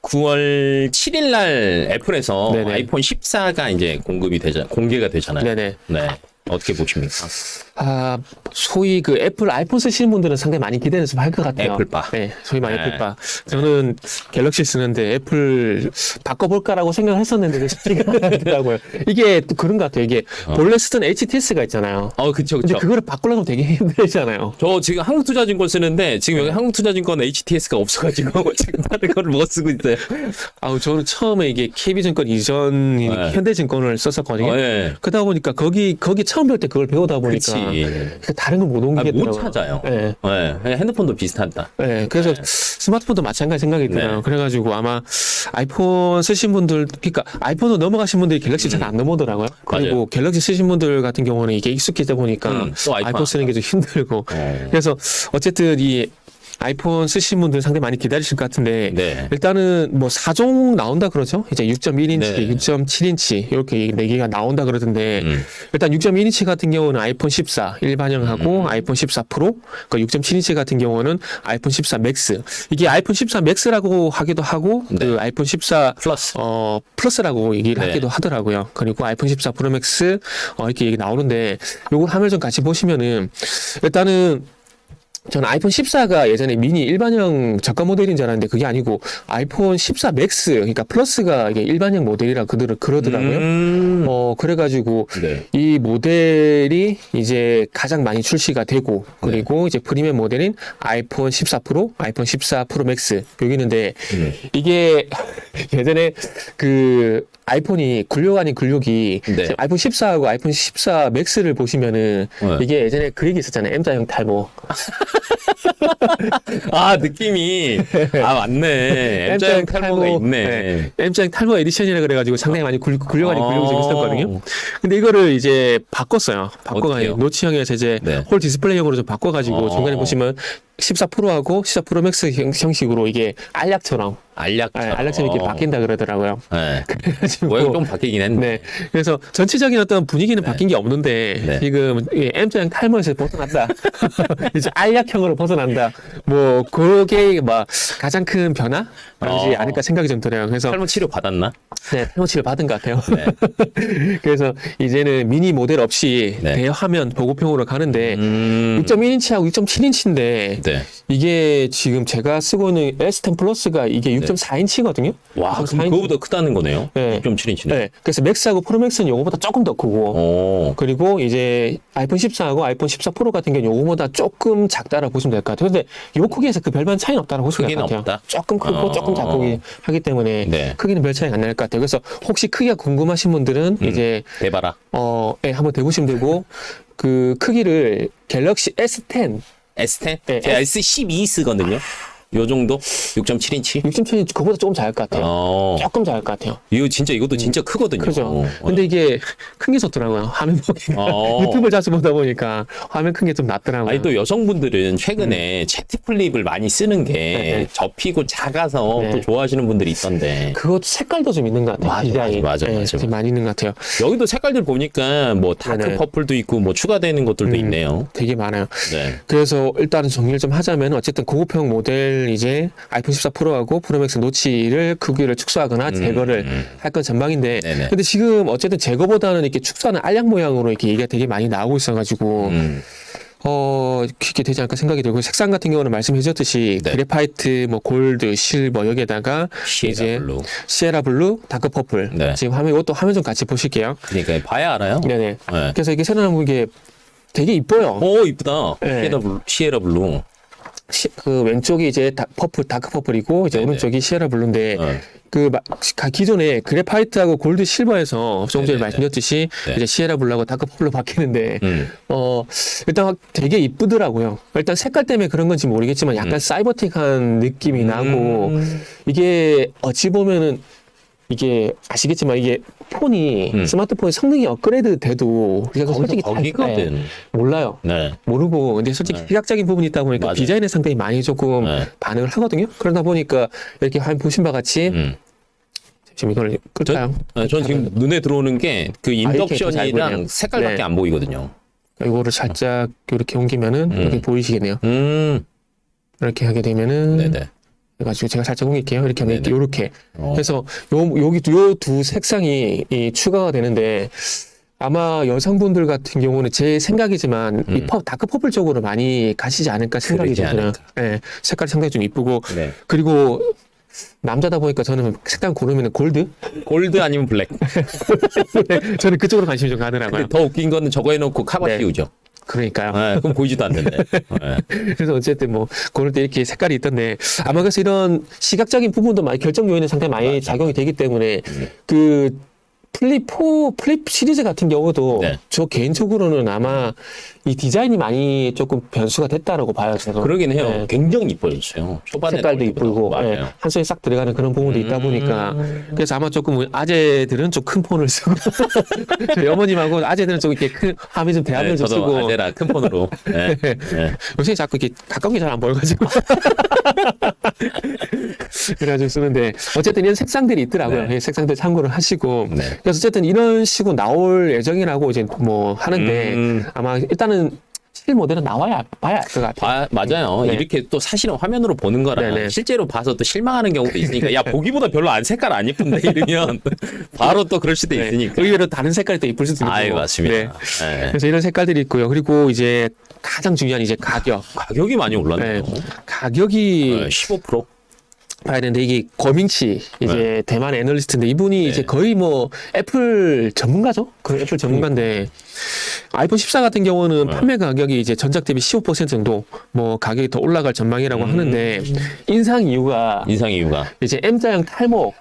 9월 7일 날 애플에서 네네. 아이폰 14가 이제 공개가 되잖아요. 네네. 네. 어떻게 보십니까? 아, 소위 그 애플 아이폰 쓰시는 분들은 상당히 많이 기대해서 할 것 같아요. 애플바. 네, 소위 말해 네. 애플바. 저는 갤럭시 쓰는데 애플 바꿔볼까라고 생각을 했었는데 쉽지가 않더라고요. 이게 또 그런 것 같아요. 이게 본래 쓰던 HTS가 있잖아요. 그쵸, 근데 그쵸. 그거를 바꾸려면 되게 힘들잖아요. 저 지금 한국투자증권 쓰는데 지금 여기 한국투자증권 HTS가 없어가지고 지금 다른 걸 못 쓰고 있어요. 아우, 저는 처음에 이게 KB증권 이전 네. 현대증권을 썼었거든요. 네. 그러다 보니까 거기 처음 배울 때 그걸 배우다 보니까 그치. 다른 걸 못 옮기겠더라고요. 못 찾아요. 네. 네. 핸드폰도 비슷하다. 네, 그래서 스마트폰도 마찬가지 생각이 들어요. 네. 그래가지고 아마 아이폰 쓰신 분들, 그러니까 아이폰으로 넘어가신 분들이 갤럭시 잘 안 넘어오더라고요. 그리고 맞아요. 갤럭시 쓰신 분들 같은 경우는 이게 익숙해져 보니까 또 아이폰 아이폰 쓰는 게 좀 힘들고. 그래서 어쨌든 이 아이폰 쓰신 분들 상당히 많이 기다리실 것 같은데 네. 일단은 뭐 4종 나온다 그러죠. 이제 6.1인치, 네. 6.7인치 이렇게 4개가 나온다 그러던데 일단 6.1인치 같은 경우는 아이폰 14 일반형하고 아이폰 14 프로, 그 6.7인치 같은 경우는 아이폰 14 맥스. 이게 아이폰 14 맥스라고 하기도 하고 네. 그 아이폰 14 플러스. 플러스라고 얘기를 네. 하기도 하더라고요. 그리고 아이폰 14 프로 맥스 이렇게 얘기 나오는데 요걸 화면 좀 같이 보시면은 일단은 저는 아이폰 14가 예전에 미니 일반형 저가 모델인 줄 알았는데 그게 아니고 아이폰 14 맥스, 그러니까 플러스가 이게 일반형 모델이라 그러더라고요. 그래가지고 네. 이 모델이 이제 가장 많이 출시가 되고 그리고 이제 프리미엄 모델인 아이폰 14 프로, 아이폰 14 프로 맥스 여기 있는데 이게 예전에 그 아이폰이 굴욕 아닌 굴욕이 네. 아이폰 14하고 아이폰 14 맥스를 보시면은 네. 이게 예전에 그 얘기 있었잖아요. M자형 탈모. 느낌이 맞네. M자형 탈모가 있네. M자형 탈모 에디션이라 그래가지고 상당히 많이 굴욕 아닌 굴욕이 좀 있었거든요. 어. 근데 이거를 이제 바꿨어요. 어떻게요? 노치형에서 이제 네. 홀 디스플레이형으로 좀 바꿔가지고 중간에 어. 보시면 14 프로하고 14 프로 맥스 형식으로 이게 알약처럼 알약처럼 이렇게 바뀐다 그러더라고요. 네. 그래가지고 모양이 좀 바뀌긴 했네. 네. 그래서 전체적인 어떤 분위기는 바뀐 게 없는데 네. 지금 이 M자형 탈모에서 벗어난다. 이제 알약형으로 벗어난다. 뭐 그게 막 가장 큰 변화지 않을까 생각이 좀 들어요. 그래서 탈모 치료 받았나? 네, 탈모 치료 받은 것 같아요. 네. 그래서 이제는 미니 모델 없이 네. 대화면 보급형으로 가는데 6.1인치하고 6.7인치인데 네. 이게 지금 제가 쓰고 있는 S10 플러스가 이게 6.4인치거든요. 와, 그럼 그거보다 크다는 거네요. 네. 6.7인치네. 네. 그래서 맥스하고 프로맥스는 요거보다 조금 더 크고 그리고 이제 아이폰 14하고 아이폰 14 프로 같은 경우는 요거보다 조금 작다라고 보시면 될 것 같아요. 근데 요 크기에서 그 별반 차이는 없다라고 보시면 될 것 크기는 같아요. 없다? 조금 크고 조금 작고 하기 때문에 네. 크기는 별 차이가 안 날 것 같아요. 그래서 혹시 크기가 궁금하신 분들은 이제 대봐라. 네, 한번 대보시면 되고 그 크기를 갤럭시 S10 S10? 네, 제가 S12 쓰거든요. 요 정도? 6.7인치? 6.7인치 그거보다 조금 작을 것 같아요. 조금 작을 것 같아요. 이것도 진짜 크거든요. 그죠. 근데 이게 큰 게 좋더라고요. 화면 보기가. 유튜브를 자주 보다 보니까 화면 큰 게 좀 낫더라고요. 아니, 또 여성분들은 최근에 채트 플립을 많이 쓰는 게 네. 접히고 작아서 네. 또 좋아하시는 분들이 있던데. 그것도 색깔도 좀 있는 것 같아요. 맞아. 좀 많이 있는 것 같아요. 여기도 색깔들 보니까 뭐 다크 네네. 퍼플도 있고 뭐 추가되는 것들도 있네요. 되게 많아요. 네. 그래서 일단은 정리를 좀 하자면 어쨌든 고급형 모델 이제 아이폰 14 프로하고 프로맥스 노치를 크기를 축소하거나 제거를 할 건 전방인데 네네. 근데 지금 어쨌든 제거보다는 이렇게 축소하는 알약 모양으로 이렇게 얘기가 되게 많이 나오고 있어가지고 그렇게 되지 않을까 생각이 들고 색상 같은 경우는 말씀해 주셨듯이 네. 그래파이트, 뭐 골드, 실버 여기에다가 시에라 블루. 시에라 블루, 다크 퍼플. 네. 지금 이것도 화면 좀 같이 보실게요. 그러니까 봐야 알아요. 네네. 네. 그래서 이게 새로 나온 게 되게 이뻐요. 오, 이쁘다. 네. 시에라 블루. 그 왼쪽이 이제 다크 퍼플이고 이제 네네. 오른쪽이 시에라 블루인데 네. 기존에 그래파이트하고 골드 실버에서 조금 전에 네네네. 말씀드렸듯이 네. 이제 시에라 블루하고 다크 퍼플로 바뀌는데 일단 되게 이쁘더라고요. 일단 색깔 때문에 그런 건지 모르겠지만 약간 사이버틱한 느낌이 나고 이게 어찌 보면은 이게 아시겠지만 이게 폰이 스마트폰이 성능이 업그레이드 돼도 우리가 솔직히 거기거든. 몰라요. 네. 모르고 근데 솔직히 시각적인 부분이 있다 보니까 맞아요. 디자인에 상당히 많이 조금 네. 반응을 하거든요. 그러다 보니까 이렇게 화면 보신 바와 같이 지금 이걸 끌까요? 전 지금 눈에 들어오는 게 그 이렇게 잘 인덕션이랑 보이네요. 색깔밖에 네. 안 보이거든요. 이거를 살짝 이렇게 옮기면은 이렇게 보이시겠네요. 이렇게 하게 되면은 네네. 그래가지고 제가 살짝 옮길게요. 이렇게 하면 네네. 이렇게. 그래서 여기 요 두 색상이 추가가 되는데 아마 여성분들 같은 경우는 제 생각이지만 이 다크 퍼플 쪽으로 많이 가시지 않을까 생각이 그러지 들어요. 않을까. 네, 색깔이 상당히 좀 이쁘고 네. 그리고 남자다 보니까 저는 색깔 고르면 골드? 골드 아니면 블랙. 네, 저는 그쪽으로 관심이 좀 가더라고요. 근데 더 웃긴 거는 저거 해놓고 카바 네. 씌우죠. 그러니까요. 네, 그럼 보이지도 않는데. 네. 그래서 어쨌든 뭐 고를 때 이렇게 색깔이 있던데 아마 그래서 이런 시각적인 부분도 많이 결정 요인에 상당히 많이 작용이 되기 때문에 그 플립 시리즈 같은 경우도 네. 저 개인적으로는 아마 이 디자인이 많이 조금 변수가 됐다라고 봐요. 저는. 그러긴 해요. 네. 굉장히 이뻐졌어요. 초반에 색깔도 이쁘고 맞아요. 예, 한 손에 싹 들어가는 그런 부분도 있다 보니까 그래서 아마 조금 아재들은 좀 큰 폰을 쓰고 저희 어머님하고 아재들은 좀 이렇게 큰 화면 좀 대화면 네, 좀 저도 쓰고 아제라 큰 폰으로. 네. 네. 요새 자꾸 이렇게 가까운 게 잘 안 보여가지고 그래가지고 쓰는데 어쨌든 이런 색상들이 있더라고요. 네. 이 색상들 참고를 하시고 네. 그래서 어쨌든 이런 식으로 나올 예정이라고 이제 뭐 하는데 아마 일단은 실 모델은 나와야 봐야 알 것 같아요. 맞아요. 네. 이렇게 또 사실은 화면으로 보는 거랑 네네. 실제로 봐서 또 실망하는 경우도 있으니까 야 보기보다 별로 안 색깔 안 예쁜데 이러면 바로 또 그럴 수도 네. 있으니까. 의외로 다른 색깔이 또 이쁠 수도 있고. 아유 맞습니다. 네. 네. 그래서 이런 색깔들이 있고요. 그리고 이제 가장 중요한 이제 가격. 가격이 많이 올랐네요. 네. 가격이 15%? 봐야 되는데 이게 거밍치 이제 대만 애널리스트인데 이분이 이제 거의 뭐 애플 전문가죠? 그 애플 전문가인데 아이폰 14 같은 경우는 판매 가격이 이제 전작 대비 15% 정도 뭐 가격이 더 올라갈 전망이라고 하는데 인상 이유가 인상 이유가 이제 M자형 탈모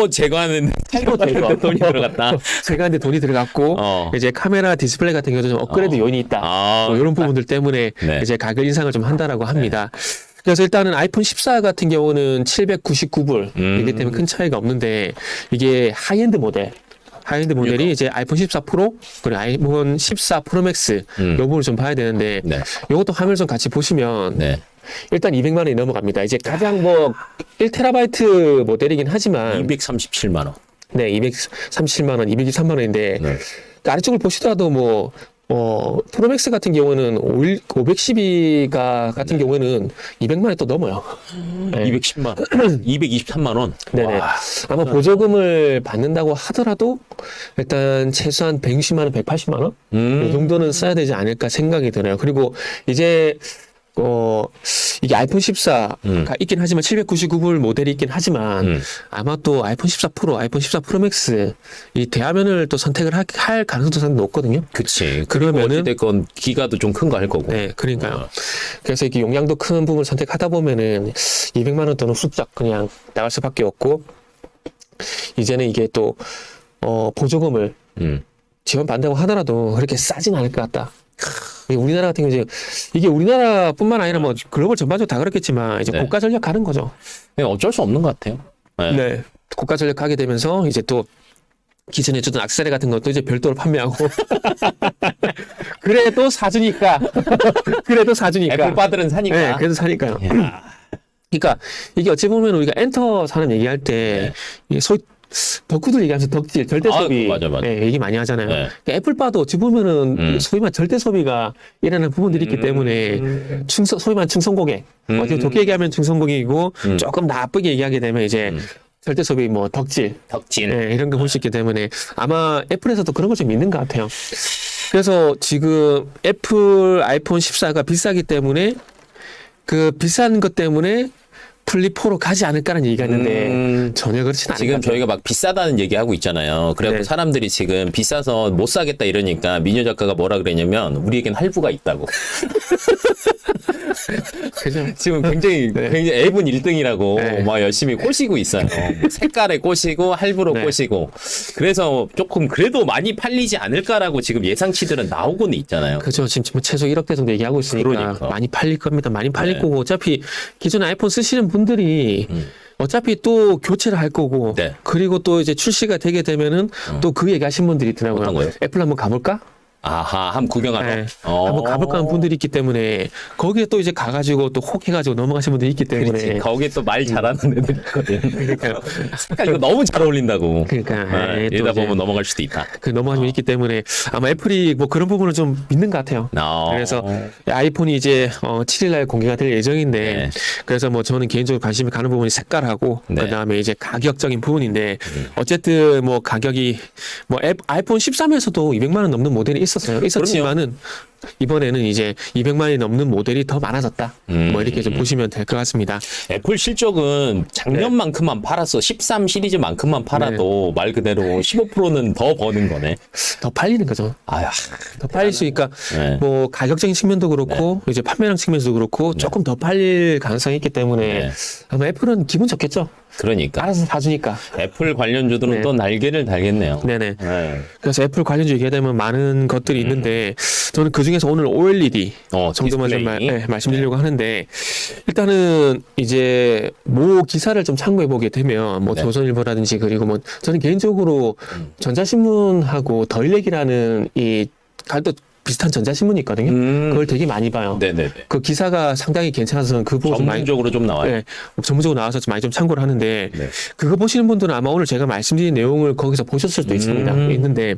제거하는 탈모 제거. 돈이 들어갔다. 제거하는데 돈이 들어갔고 이제 카메라 디스플레이 같은 경우도 좀 업그레이드 요인이 있다. 뭐 이런 부분들 때문에 네. 이제 가격 인상을 좀 한다라고 합니다. 그래서 일단은 아이폰 14 같은 경우는 799불이기 때문에 큰 차이가 없는데 이게 하이엔드 모델이 이제 아이폰 14 프로 그리고 아이폰 14 프로 맥스 요 부분을 좀 봐야 되는데 네. 요것도 화면 좀 같이 보시면 네. 일단 200만 원이 넘어갑니다. 이제 가장 뭐 1테라바이트 모델이긴 하지만 237만 원. 네, 237만 원, 223만 원인데 네. 그 아래쪽을 보시더라도 뭐 프로맥스 같은 경우는 512가 같은 경우에는 200만 원이 또 넘어요. 네. 210만 원. 223만 원. 네네. 와. 아마 보조금을 받는다고 하더라도 일단 최소한 160만 원, 180만 원? 이 정도는 써야 되지 않을까 생각이 들어요. 그리고 이제 이게 아이폰 14가 있긴 하지만 799불 모델이 있긴 하지만 아마 또 아이폰 14 프로, 아이폰 14 프로 맥스 이 대화면을 또 선택을 할 가능성도 상당히 높거든요. 그치. 그러면은 어찌됐건 기가도 좀 큰 거 할 거고. 네, 그러니까요. 그래서 이게 용량도 큰 부분을 선택하다 보면은 200만 원 돈은 훌쩍 그냥 나갈 수밖에 없고 이제는 이게 또 보조금을 지원받는다고 하더라도 그렇게 싸진 않을 것 같다. 우리나라 같은 경우 이게 우리나라뿐만 아니라 뭐 글로벌 전반적으로 다 그렇겠지만 이제 네. 고가 전략 가는 거죠. 그냥 어쩔 수 없는 것 같아요. 네. 네. 고가 전략 가게 되면서 이제 또 기존에 주던 악세사리 같은 것도 이제 별도로 판매하고 그래도 사주니까 애플바들은 사니까. 네, 그래도 사니까요. 야. 그러니까 이게 어찌 보면 우리가 엔터 사람 얘기할 때 이게 소위 덕후들 얘기하면서 덕질, 절대 소비 맞아. 네, 얘기 많이 하잖아요. 네. 그러니까 애플바도 어찌 보면은 소위 말 절대 소비가 일어나는 부분들이 있기 때문에 소위 말 충성고객, 어떻게 좋게 얘기하면 충성고객이고 조금 나쁘게 얘기하게 되면 이제 절대 소비 뭐 덕질, 네, 이런 거 볼 수 있기 때문에 아마 애플에서도 그런 걸 좀 있는 것 같아요. 그래서 지금 애플 아이폰 14가 비싸기 때문에 그 비싼 것 때문에 플립 4로 가지 않을까라는 얘기가 있는데 전혀 그렇진 않아요. 지금 저희가 막 비싸다는 얘기하고 있잖아요. 그래서 네. 사람들이 지금 비싸서 못 사겠다 이러니까 미녀 작가가 뭐라 그랬냐면 우리에겐 할부가 있다고. 그죠? 지금 굉장히 앱은 1등이라고 네. 막 열심히 꼬시고 있어요. 뭐 색깔에 꼬시고 할부로 네. 꼬시고. 그래서 조금 그래도 많이 팔리지 않을까라고 지금 예상치들은 나오고는 있잖아요. 그죠. 지금 최소 1억대 정도 얘기하고 있으니까 그러니까. 많이 팔릴 겁니다. 많이 팔릴 네. 거고 어차피 기존에 아이폰 쓰시는 분들이 어차피 또 교체를 할 거고 네. 그리고 또 이제 출시가 되게 되면은 또 그 얘기 하신 분들이 있더라고요. 어떤 거요? 애플 한번 가볼까? 아하, 한번 구경하러. 네. 한번 가볼까 하는 분들이 있기 때문에 거기에 또 이제 가가지고 또 혹 해가지고 넘어가신 분들이 있기 때문에 그렇지. 거기에 또 말 잘하는 애들 있거든. 그러니까 색깔 이거 너무 잘 어울린다고. 그러니까 또 이러다 이제 보면 넘어갈 수도 있다. 그 넘어가시면 있기 때문에 아마 애플이 뭐 그런 부분을 좀 믿는 것 같아요. 그래서 아이폰이 이제 7일날 공개가 될 예정인데 네. 그래서 뭐 저는 개인적으로 관심이 가는 부분이 색깔하고 네. 그다음에 이제 가격적인 부분인데 어쨌든 뭐 가격이 뭐 아이폰 13에서도 200만 원 넘는 모델이 있었지만은 이번에는 이제 200만 원이 넘는 모델이 더 많아졌다. 뭐 이렇게 좀 보시면 될 것 같습니다. 애플 실적은 작년만큼만 팔았어. 13 시리즈만큼만 팔아도 말 그대로 15%는 더 버는 거네. 더 팔리는 거죠. 아휴. 더 팔릴 수 있으니까 네. 뭐 가격적인 측면도 그렇고 이제 판매량 측면에서도 그렇고 조금 더 팔릴 가능성이 있기 때문에 네. 아마 애플은 기분 좋겠죠. 그러니까. 알아서 사주니까. 애플 관련주들은 네. 또 날개를 달겠네요. 네네. 네. 그래서 애플 관련주 얘기하다 보면 많은 것들이 있는데 저는 그 중에서 오늘 OLED 정도만 좀 디스플레이. 말씀드리려고 하는데 일단은 이제 모 기사를 좀 참고해 보게 되면 뭐 네. 조선일보라든지 그리고 뭐 저는 개인적으로 전자신문하고 덜렉이라는 이 갈도 비슷한 전자신문이 있거든요. 그걸 되게 많이 봐요. 네네네. 그 기사가 상당히 괜찮아서 그 부분 좀 많이 전문적으로 좀 나와요. 네, 전문적으로 나와서 좀 많이 좀 참고를 하는데 네. 그거 보시는 분들은 아마 오늘 제가 말씀드린 내용을 거기서 보셨을 수도 있습니다. 있는데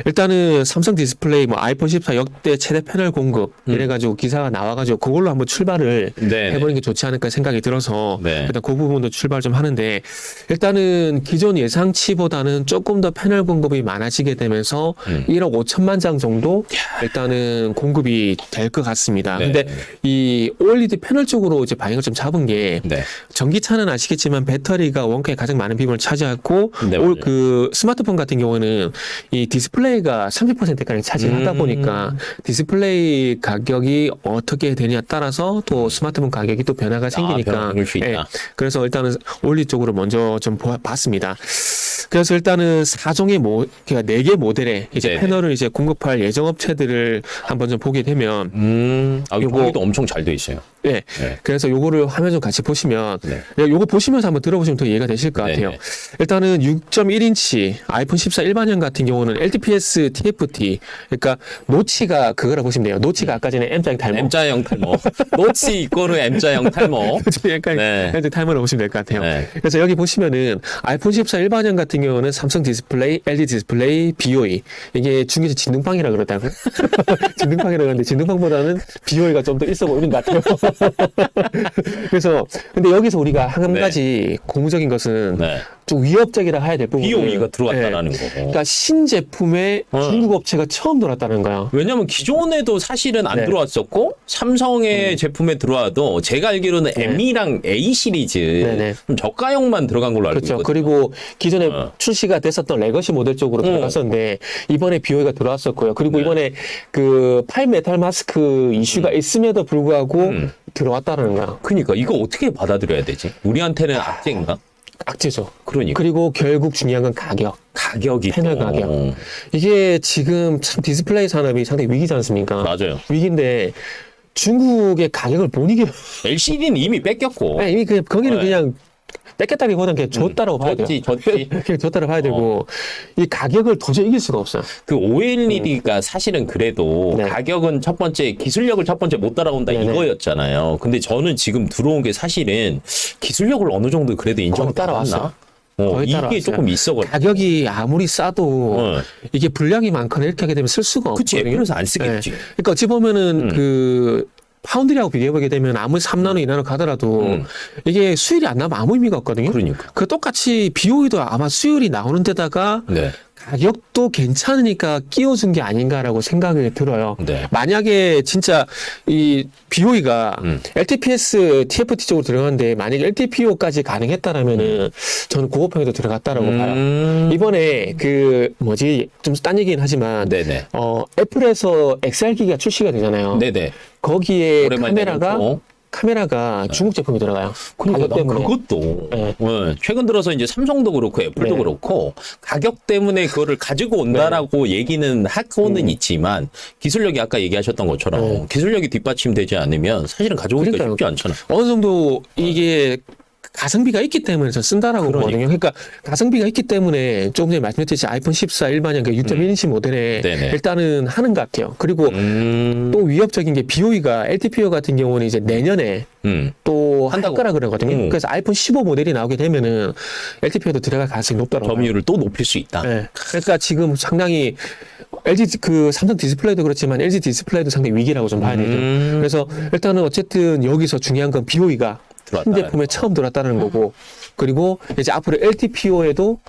일단은 삼성 디스플레이 뭐 아이폰 14 역대 최대 패널 공급 이래가지고 기사가 나와가지고 그걸로 한번 출발을 네. 해보는 게 좋지 않을까 생각이 들어서 네. 일단 그 부분도 출발 좀 하는데 일단은 기존 예상치보다는 조금 더 패널 공급이 많아지게 되면서 1억 5천만 장 정도 일단은 공급이 될 것 같습니다. 네. 근데 이 OLED 패널 쪽으로 이제 방향을 좀 잡은 게 네. 전기차는 아시겠지만 배터리가 원가에 가장 많은 비중을 차지하고 네, 맞아요. 그 스마트폰 같은 경우는 이 디스플레이가 30%가량 차지하다 보니까 디스플레이 가격이 어떻게 되냐에 따라서 또 스마트폰 가격이 또 변화가 생기니까 변화를 수 있다. 그래서 일단은 OLED 쪽으로 먼저 좀 봤습니다. 그래서 일단은 4종의 그러니까 4개 모델의 이제 네네. 패널을 이제 공급할 예정 업체들을 한번 좀 보게 되면 요거도 엄청 잘 돼 있어요. 네. 네. 그래서 요거를 화면 좀 같이 보시면 네. 요거 보시면서 한번 들어보시면 더 이해가 되실 것 같아요. 네네. 일단은 6.1인치 아이폰 14 일반형 같은 경우는 LTPS TFT 그러니까 노치가 그거라 보시면 돼요. 노치가 아까 전에 M자형 탈모. M자형 탈모. 노치 이꼬르 M자형 탈모. 약간 네. M자형 탈모라고 보시면 될 것 같아요. 네. 그래서 여기 보시면은 아이폰 14 일반형 같은 경우는 삼성 디스플레이, LG 디스플레이, BOE 이게 중에서 진등팡이라 그러다고. 진등팡이라 그러는데 진등팡보다는 BOE가 좀 더 있어 보이는 것 같아요. 그래서 근데 여기서 우리가 한 네. 가지 고무적인 것은 네. 좀 위협적이라 해야 될 부분은 비용이가 들어왔다라는 네. 거고. 그러니까 신제품에 중국 업체가 처음 들어왔다는 거야. 왜냐면 기존에도 사실은 안 네. 들어왔었고 삼성의 제품에 들어와도 제가 알기로는 M이랑 A 시리즈 네네. 좀 저가형만 들어간 걸로 알고 그렇죠. 있거든요. 그리고 기존에 어. 출시가 됐었던 레거시 모델 쪽으로 들어갔었는데 이번에 BOE가 들어왔었고요. 그리고 네. 이번에 그 파이 메탈 마스크 이슈가 있음에도 불구하고 들어왔다는 거야. 그러니까 이거 어떻게 받아들여야 되지? 우리한테는 악재인가? 악재죠. 그러니까 그리고 결국 중요한 건 가격. 가격이 패널 또- 가격. 이게 지금 참 디스플레이 산업이 상당히 위기지 않습니까? 맞아요. 위기인데 중국의 가격을 못 이겨. LCD는 이미 뺏겼고. 이미 거기는 네. 그냥 뺏겼다기보다는 그냥 줬다라고 봐야 돼요. 졌지. 그냥 줬다라고 봐야 되고 이 가격을 도저히 이길 수가 없어요. 그 OLED가 사실은 그래도 네. 가격은 첫 번째 기술력을 첫 번째 못 따라온다 네네. 이거였잖아요. 근데 저는 지금 들어온 게 사실은 기술력을 어느 정도 그래도 인정이 거의 따라왔어요. 받았나? 거의 이게 따라왔어요. 조금 있어가지고. 가격이 아무리 싸도 어. 이게 분량이 많거나 이렇게 하게 되면 쓸 수가 그치, 없거든요. 애플에서 안 쓰겠지. 그러니까 어찌 보면은 그 파운드리하고 비교해보게 되면 아무리 3나노, 2나노 가더라도 이게 수율이 안 나면 아무 의미가 없거든요. 그러니까. 그 똑같이 BOE도 아마 수율이 나오는 데다가 네. 가격도 괜찮으니까 끼워준 게 아닌가라고 생각이 들어요. 네. 만약에 진짜 이 BOE가 LTPS, TFT 쪽으로 들어가는데 만약에 LTPO까지 가능했다라면은 저는 고급형에도 들어갔다라고 봐요. 이번에 그 뭐지 좀 딴 얘기긴 하지만 네네. 애플에서 XR 기기가 출시가 되잖아요. 네네. 거기에 오랜만에 내놓고. 카메라가 중국 제품이 들어가요. 그러니까 가격 때문에. 그것도 네. 최근 들어서 이제 삼성도 그렇고 애플도 네. 그렇고 가격 때문에 그거를 가지고 온다라고 얘기는 하고는 있지만 기술력이 아까 얘기하셨던 것처럼 기술력이 뒷받침되지 않으면 사실은 가져오기가 그러니까요. 쉽지 않잖아. 어느 정도 이게 가성비가 있기 때문에 저 쓴다라고 보거든요. 그러니까 가성비가 있기 때문에 조금 전에 말씀드렸듯이 아이폰 14 일반형 6.1인치 모델에 네네. 일단은 하는 것 같아요. 그리고 또 위협적인 게 BOE가 LTPO 같은 경우는 이제 내년에 또 할 거라 그러거든요. 그래서 아이폰 15 모델이 나오게 되면은 LTPO도 들어갈 가능성이 높더라고요. 점유율을 또 높일 수 있다. 네. 그러니까 지금 상당히 LG 그 삼성 디스플레이도 그렇지만 LG 디스플레이도 상당히 위기라고 좀 봐야 되죠. 그래서 일단은 어쨌든 여기서 중요한 건 BOE가 신제품에 처음 들어왔다는 거고, 그리고 이제 앞으로 LTPO에도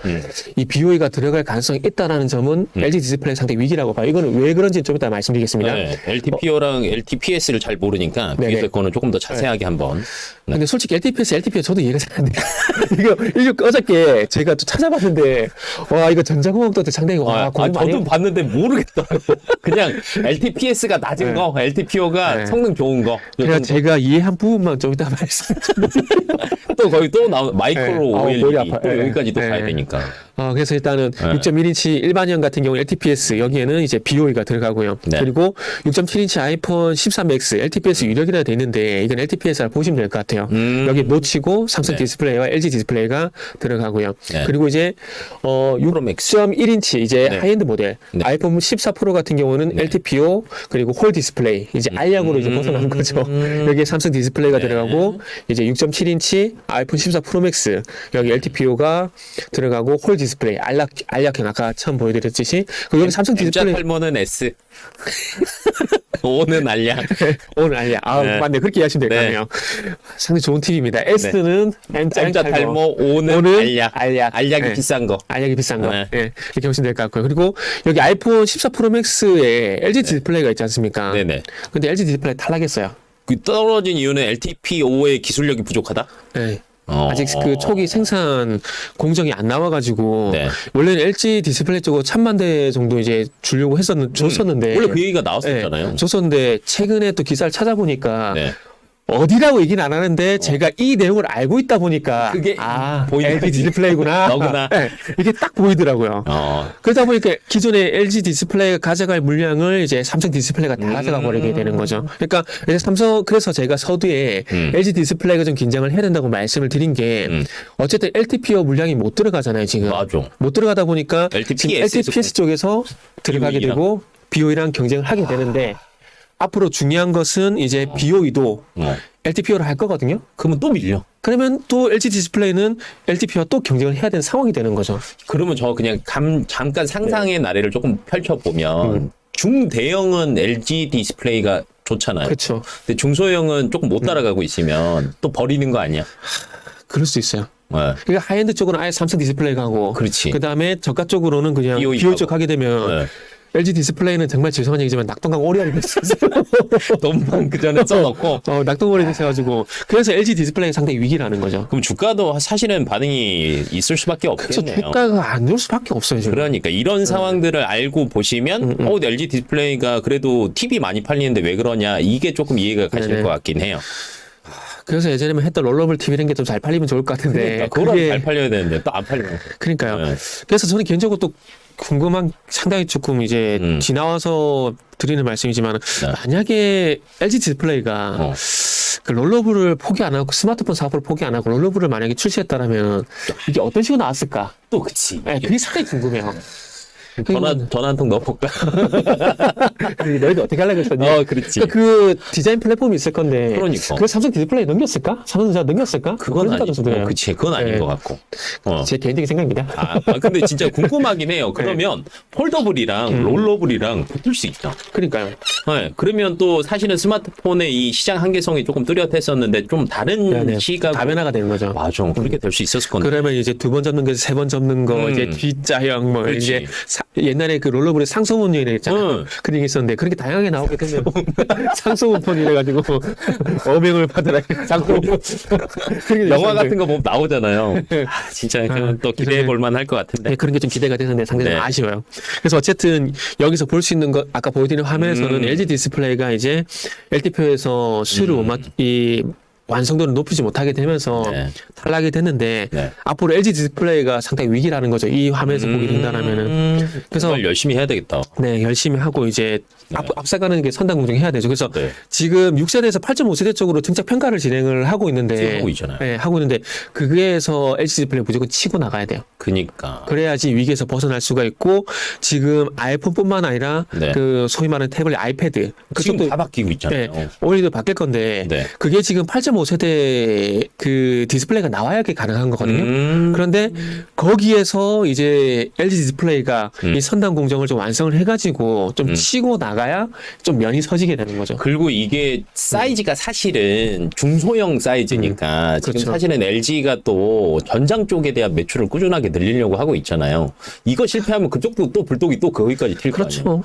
이 BOE가 들어갈 가능성이 있다라는 점은 LG 디스플레이 상당히 위기라고 봐요. 이거는 왜 그런지 좀 이따 말씀드리겠습니다. 네, LTPO랑 LTPS를 잘 모르니까 뒤에서 그거는 조금 더 자세하게 한번. 네. 근데 솔직히 LTPO 저도 이해가 잘 안 돼요. 이거 어저께 제가 또 찾아봤는데, 와, 이거 전자공학도 상당히, 와, 공부 많이 저도 봤는데 모르겠더라고. 그냥 LTPS가 낮은 거, LTPO가 성능 좋은 거. 그냥 제가 이해한 부분만 좀 이따 또 거기 또 나온 마이크로 OLED 또 네. 여기까지 또 가야 되니까. 그래서 일단은 6.1인치 일반형 같은 경우 LTPS 여기에는 이제 BOE가 들어가고요. 네. 그리고 6.7인치 아이폰 13 Max LTPS 유력이라 돼 있는데 이건 LTPS라 보시면 될 것 같아요. 여기 놓치고 삼성 디스플레이와 LG 디스플레이가 들어가고요. 네. 그리고 이제 6.1인치 이제 하이엔드 모델 아이폰 14 프로 같은 경우는 LTPO 그리고 홀 디스플레이 이제 알약으로 이제 벗어난 거죠. 여기에 삼성 디스플레이가 들어가고 이제 6.7인치 아이폰 14 프로 맥스 여기 LTPO가 들어가고 홀 디스플레이 알약형 아까 처음 보여드렸듯이 그리고 여기 삼성 디스플레이 M8은 S 5는 알약. 오늘 알약 맞네 그렇게 이해하시면 될 것 같네요. 상당히 좋은 팁입니다. S는 M자 탈모 5는 알약이 비싼 거. 알약이 비싼 거. 네. 이렇게 보시면 될 것 같고요. 그리고 여기 아이폰 14 프로 맥스에 LG 디스플레이가 있지 않습니까? 네네. 근데 LG 디스플레이 탈락했어요. 그 떨어진 이유는 LTPO의 기술력이 부족하다? 네. 아직 그 초기 생산 공정이 안 나와가지고 원래는 LG 디스플레이 쪽으로 1000만 대 정도 이제 주려고 줬었는데 원래 그 얘기가 나왔었잖아요. 줬었는데 최근에 또 기사를 찾아보니까 어디라고 얘기는 안 하는데 제가 이 내용을 알고 있다 보니까 그게 LG 디스플레이구나. 너구나. 네, 이게 딱 보이더라고요. 그러다 보니까 기존의 LG 디스플레이가 가져갈 물량을 이제 삼성 디스플레이가 다 가져가 버리게 되는 거죠. 그러니까 이제 그래서 제가 서두에 LG 디스플레이가 좀 긴장을 해야 된다고 말씀을 드린 게 어쨌든 LTPO 물량이 못 들어가잖아요, 지금. 맞아. 못 들어가다 보니까 LTPS LTPS 쪽에서 들어가게 되고 BOE랑 경쟁을 하게 되는데 앞으로 중요한 것은 이제 BOE도 LTPO를 할 거거든요. 그러면 또 밀려. 그러면 또 LG 디스플레이는 LTPO와 또 경쟁을 해야 되는 상황이 되는 거죠. 그러면 저 그냥 잠깐 상상의 나래를 조금 펼쳐보면 중대형은 LG 디스플레이가 좋잖아요. 그렇죠. 근데 중소형은 조금 못 따라가고 있으면 또 버리는 거 아니야? 그럴 수 있어요. 네. 그러니까 하이엔드 쪽으로는 아예 삼성 디스플레이가 하고 그렇지. 그다음에 저가 쪽으로는 그냥 BOE 쪽 하게 되면 LG 디스플레이는 정말 죄송한 얘기지만 낙동강 오리알이 됐어요. 돈만 그 전에 써놓고. 낙동오리 됐어가지고 그래서 LG 디스플레이가 상당히 위기라는 거죠. 그럼 주가도 사실은 반응이 있을 수밖에 없겠네요. 그렇죠. 주가가 안 좋을 수밖에 없어요. 지금. 그러니까 이런 상황들을 알고 보시면 LG 디스플레이가 그래도 TV 많이 팔리는데 왜 그러냐 이게 조금 이해가 가실 것 같긴 해요. 그래서 예전에만 했던 롤러블 TV 이런 게 좀 잘 팔리면 좋을 것 같은데 그거랑 잘 팔려야 되는데 또 안 팔리면. 그러니까요. 그래서 저는 개인적으로 또 궁금한 상당히 조금 이제 지나와서 드리는 말씀이지만 만약에 LG 디스플레이가 그 롤러블을 포기 안 하고 스마트폰 사업을 포기 안 하고 롤러블을 만약에 출시했다라면 이게 어떤 식으로 나왔을까? 또 그치. 네, 그게 상당히 궁금해요. 전화 한 통 넣어볼까? 너희들 어떻게 하려고 했었니? 그렇지. 그러니까 그 디자인 플랫폼이 있을 건데. 그러니까. 그걸 삼성 디스플레이 넘겼을까? 삼성전자 넘겼을까? 그건 아니고. 그치. 그건 아닌 것 같고. 제 개인적인 생각입니다. 근데 진짜 궁금하긴 해요. 그러면 폴더블이랑 롤러블이랑 붙을 수 있다. 그러니까요. 네. 그러면 또 사실은 스마트폰의 이 시장 한계성이 조금 뚜렷했었는데 좀 다른 시각. 다변화가 되는 거죠. 맞아. 그렇게 될 수 있었을 건데. 그러면 이제 2번 접는 거에서 3번 접는 거, 이제 D자형, 뭐, 그렇지. 이제 옛날에 그 롤러블의 상소문이라 했잖아요. 그런 게 있었는데, 그렇게 다양하게 나오게 되면 상소문폰이 이래가지고, 어명을 받으라. 상소문. 영화 같은 거 보면 나오잖아요. 진짜 또 기대해 볼 만할 것 같은데. 네, 그런 게 좀 기대가 되는데 상당히 좀 아쉬워요. 그래서 어쨌든 여기서 볼 수 있는 것, 아까 보여드린 화면에서는 LG 디스플레이가 이제 LTPO에서 수율을 완성도를 높이지 못하게 되면서 네. 탈락이 됐는데 네. 앞으로 LG 디스플레이가 상당히 위기라는 거죠. 이 화면에서 보게 된다면은. 그래서 정말 열심히 해야 되겠다. 네, 열심히 하고 이제 앞서가는 게 선당 공정해야 되죠. 그래서 네. 지금 6세대에서 8.5세대 쪽으로 등짝 평가를 진행을 하고 있는데 지금 하고 있잖아요. 네, 하고 있는데 그게에서 LG 디스플레이 무조건 치고 나가야 돼요. 그니까. 그래야지 위기에서 벗어날 수가 있고 지금 아이폰뿐만 아니라 네. 그 소위 말하는 태블릿 아이패드 지금 그쪽도 다 바뀌고 있잖아요. 네, 오히려 바뀔 건데 네. 그게 지금 8.5세대 그 디스플레이가 나와야 그게 가능한 거거든요. 그런데 거기에서 이제 LG 디스플레이가 이 선단 공정을 좀 완성을 해가지고 좀 치고 나가야 좀 면이 서지게 되는 거죠. 그리고 이게 사이즈가 사실은 중소형 사이즈니까 지금 그렇죠. 사실은 LG가 또 전장 쪽에 대한 매출을 꾸준하게 늘리려고 하고 있잖아요. 이거 실패하면 그쪽도 또 불독이 또 거기까지 튈 거 아니에요. 그렇죠.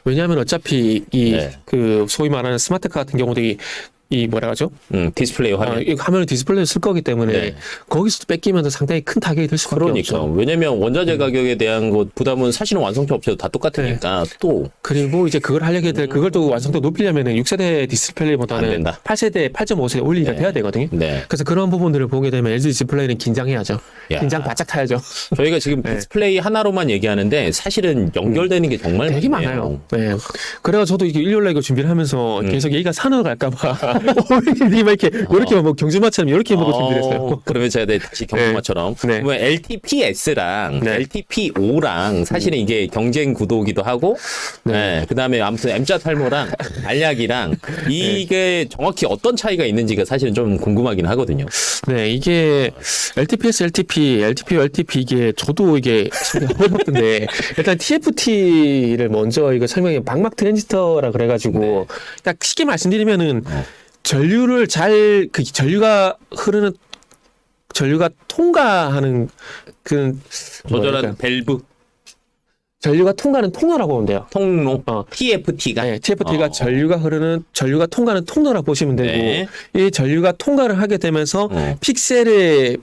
왜냐하면 어차피 이 네. 그 소위 말하는 스마트카 같은 경우도 이 뭐라 하죠? 디스플레이 화면. 이 화면을 디스플레이를 쓸 거기 때문에 네. 거기서도 뺏기면 상당히 큰 타격이 될 수밖에 그러니까 없죠. 왜냐면 원자재 가격에 대한 것 부담은 사실은 완성차 업체도 다 똑같으니까 또 그리고 이제 그걸 하려게 될 그걸 또 완성도 높이려면은 6세대 안 디스플레이보다는 된다. 8세대, 8.5세대 올리기가 돼야 되거든요. 네. 그래서 그런 부분들을 보게 되면 LG 디스플레이는 긴장해야죠. 야. 긴장 바짝 타야죠. 저희가 지금 디스플레이 하나로만 얘기하는데 사실은 연결되는 게 정말 되게 많아요. 네. 그래가 저도 이게 일요일날 이거 준비를 하면서 계속 얘기가 산으로 갈까봐 막 이렇게 뭐 경주마처럼 이렇게 보고 준비를 했어요. 그러면 제가 다시 경주마처럼 네. 그러면 LTPS랑 네. LTP5랑 사실은 이게 경쟁 구도기도 하고 네. 그다음에 아무튼 M자 탈모랑 알약이랑 이게 정확히 어떤 차이가 있는지가 사실은 좀 궁금하긴 하거든요. 네, 이게 LTPS, LTP, LTP, LTP 이게 저도 이게 어렵던데 일단 TFT를 먼저 이거 설명해 방막 트랜지스터라 그래가지고 딱 쉽게 말씀드리면은 전류를 전류가 흐르는 전류가 통과하는 그 조절한 밸브 전류가 통과하는 통로라고 보면 돼요. 통로 TFT가 네, TFT가 전류가 통과하는 통로라 보시면 되고 네. 이 전류가 통과를 하게 되면서 픽셀을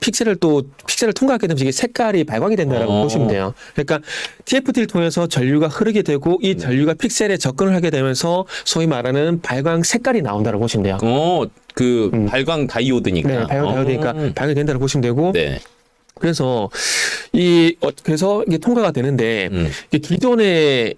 통과하게 되면 이게 색깔이 발광이 된다라고 보시면 돼요. 그러니까 TFT를 통해서 전류가 흐르게 되고 이 전류가 픽셀에 접근을 하게 되면서 소위 말하는 발광 색깔이 나온다고 보시면 돼요. 발광 다이오드니까. 네, 발광 다이오드니까 발광이 된다고 보시면 되고 네. 그래서 그래서 이게 통과가 되는데 이게 기존의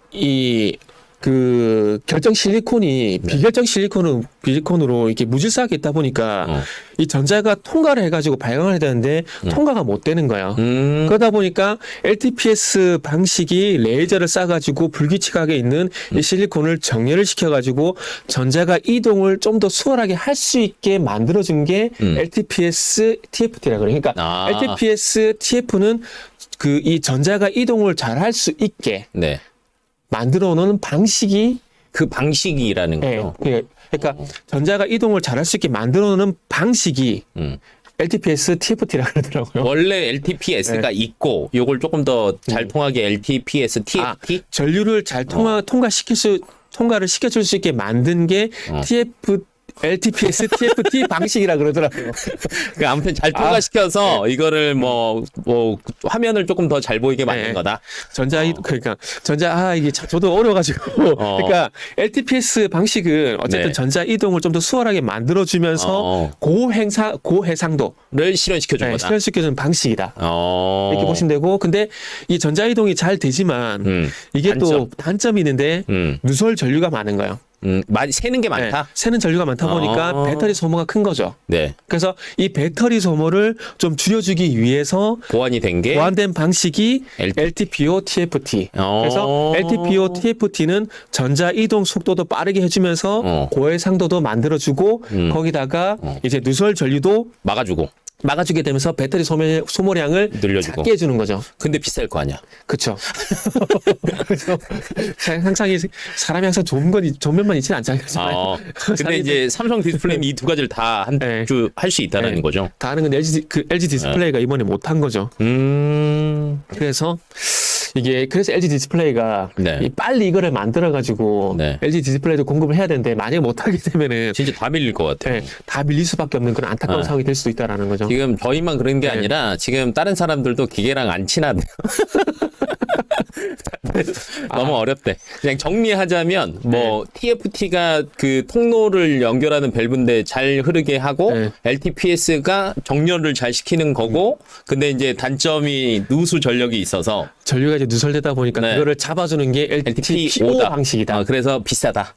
그 결정 실리콘이 비결정 실리콘으로 이렇게 무질서하게 있다 보니까 이 전자가 통과를 해가지고 발광을 해야 되는데 통과가 못 되는 거예요. 그러다 보니까 LTPS 방식이 레이저를 쏴가지고 불규칙하게 있는 이 실리콘을 정렬을 시켜가지고 전자가 이동을 좀 더 수월하게 할 수 있게 만들어준 게 LTPS TFT라 그래요. 그러니까 LTPS TF는 이 전자가 이동을 잘 할 수 있게 네. 만들어 놓은 방식이 그 방식이라는 거죠. 그러니까 전자가 이동을 잘 할 수 있게 만들어 놓은 방식이 LTPS TFT라고 그러더라고요. 원래 LTPS가 있고 요걸 조금 더 잘 통하게 LTPS TFT 전류를 잘 통과를 시켜줄 수 있게 만든 게 LTPS TFT 방식이라 그러더라고요. 그러니까 아무튼 잘 통과시켜서 이거를 뭐 화면을 조금 더 잘 보이게 만든 거다. 이게 저도 어려워가지고. 그러니까 LTPS 방식은 어쨌든 네. 전자 이동을 좀 더 수월하게 만들어주면서 고해상도를 실현시켜준 거다. 실현시켜주는 방식이다. 이렇게 보시면 되고, 근데 이 전자 이동이 잘 되지만 이게 또 단점이 있는데 누설 전류가 많은 거예요. 많이 새는 게 많다. 네, 새는 전류가 많다 보니까 배터리 소모가 큰 거죠. 네. 그래서 이 배터리 소모를 좀 줄여주기 위해서 보완이 된 게 보완된 방식이 LTPO TFT. 그래서 LTPO TFT는 전자 이동 속도도 빠르게 해주면서 고해상도도 만들어주고 거기다가 이제 누설 전류도 막아주게 되면서 배터리 소모량을 늘려주고. 작게 해주는 거죠. 근데 비쌀 거 아니야. 그렇죠. 항상 사람이 항상 좋은 면만 있지는 않잖아요. 근데 이제 삼성 디스플레이는 이 두 가지를 다 한 주 할 수 있다는 거죠. 다른 건 LG 디스플레이가 이번에 못한 거죠. 그래서 LG 디스플레이가 빨리 이거를 만들어가지고 LG 디스플레이도 공급을 해야 되는데 만약에 못하게 되면은 진짜 다 밀릴 것 같아요. 다 밀릴 수밖에 없는 그런 안타까운 상황이 될 수도 있다라는 거죠. 지금 저희만 그런 게 아니라 지금 다른 사람들도 기계랑 안 친하대요. 너무 어렵대. 그냥 정리하자면 뭐 TFT가 그 통로를 연결하는 밸브인데 잘 흐르게 하고 네. LTPS가 정렬을 잘 시키는 거고 근데 이제 단점이 누수 전력이 있어서 전류가 이제 누설되다 보니까 네. 그거를 잡아주는 게 LTPO LTPO다. 방식이다. 그래서 비싸다.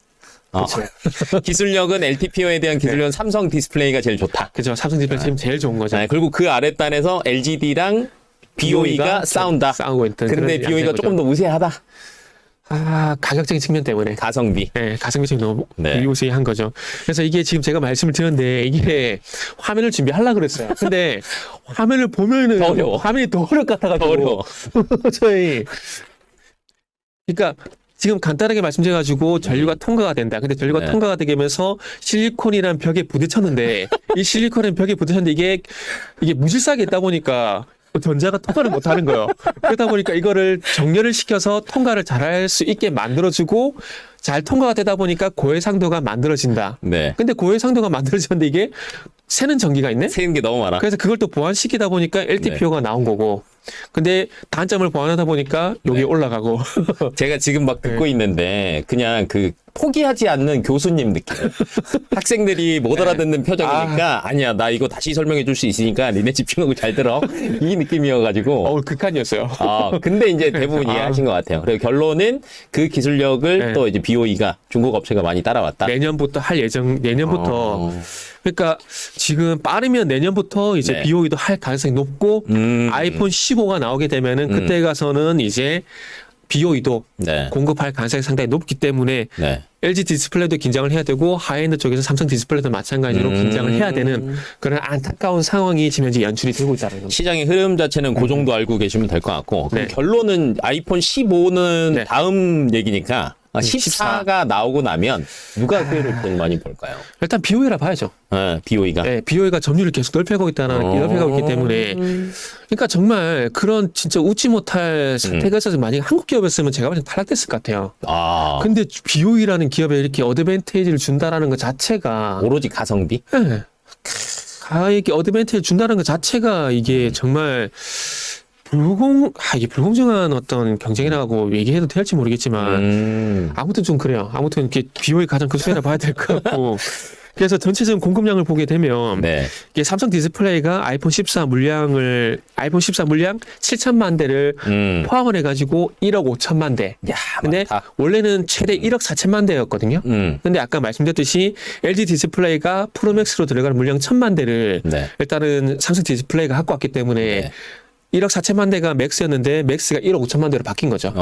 기술력은 LTPO에 대한 기술력은 삼성 디스플레이가 제일 좋다. 그죠. 삼성 디스플레이 지금 제일 좋은 거죠. 네, 그리고 그 아랫단에서 LGD랑 BOE가 싸운다. 싸우고 있던. 근데 그런 BOE가 양상인 조금 거죠. 더 우세하다. 가격적인 측면 때문에. 가성비. 네, 가성비 지금 너무 네. 유효시한 거죠. 그래서 이게 지금 제가 말씀을 드렸는데 이게 화면을 준비하려고 그랬어요. 근데 화면을 보면은 더 어려워. 화면이 더 어려울 것 같아가지고. 더 어려워. 저희. 그러니까 지금 간단하게 말씀드려가지고 전류가 통과가 된다. 근데 전류가 네. 통과가 되면서 실리콘이란 벽에 부딪혔는데 이 실리콘이란 벽에 부딪혔는데 이게 무질서하게 있다 보니까 전자가 통과를 못 하는 거예요. 그러다 보니까 이거를 정렬을 시켜서 통과를 잘할 수 있게 만들어주고 잘 통과가 되다 보니까 고해상도가 만들어진다. 네. 근데 고해상도가 만들어졌는데 이게 새는 전기가 있네? 새는 게 너무 많아. 그래서 그걸 또 보완시키다 보니까 LTPO가 나온 거고. 근데 단점을 보완하다 보니까 여기 네. 올라가고. 제가 지금 막 듣고 있는데 그냥 그 포기하지 않는 교수님 느낌. 학생들이 못 알아듣는 표정이니까 아니야 나 이거 다시 설명해 줄 수 있으니까 니네 집중하고 잘 들어. 이 느낌이어가지고. 극한이었어요. 근데 이제 대부분 이해하신 것 같아요. 그리고 결론은 그 기술력을 네. 또 이제 BOE가 중국 업체가 많이 따라왔다. 내년부터 할 내년부터. 그러니까 지금 빠르면 내년부터 이제 네. BOE도 할 가능성이 높고 아이폰 15가 나오게 되면은 그때 가서는 이제 BOE도 네. 공급할 가능성이 상당히 높기 때문에 네. LG 디스플레이도 긴장을 해야 되고 하이엔드 쪽에서 삼성 디스플레이도 마찬가지로 긴장을 해야 되는 그런 안타까운 상황이 지금 현재 연출이 되고 있다는 겁니다. 시장의 흐름 자체는 그 정도 알고 계시면 될 것 같고 그럼 네. 결론은 아이폰 15는 네. 다음 얘기니까 14가 나오고 나면 누가 수혜를 제일 많이 볼까요? 일단 BOE라 봐야죠. 네, BOE가. 네, BOE가 점유율을 계속 넓혀가고 넓혀가고 있기 때문에 그러니까 정말 그런 진짜 웃지 못할 사태가 있어서 만약에 한국 기업이었으면 제가 봤을 때 탈락됐을 것 같아요. 근데 BOE라는 기업에 이렇게 어드밴테이지를 준다라는 것 자체가 오로지 가성비? 네. 이게 어드밴테이지를 준다는 것 자체가 이게 정말 이게 불공정한 어떤 경쟁이라고 얘기해도 될지 모르겠지만 아무튼 좀 그래요. 아무튼 이렇게 BOE 가장 큰 수혜라 봐야 될 것 같고 그래서 전체적인 공급량을 보게 되면 네. 이게 삼성 디스플레이가 아이폰 14 물량 7천만 대를 포함을 해가지고 1억 5천만 대. 야, 근데 많다. 원래는 최대 1억 4천만 대였거든요. 근데 아까 말씀드렸듯이 LG 디스플레이가 프로맥스로 들어가는 물량 1천만 대를 네. 일단은 삼성 디스플레이가 갖고 왔기 때문에 네. 1억 4천만 대가 맥스였는데 맥스가 1억 5천만 대로 바뀐 거죠.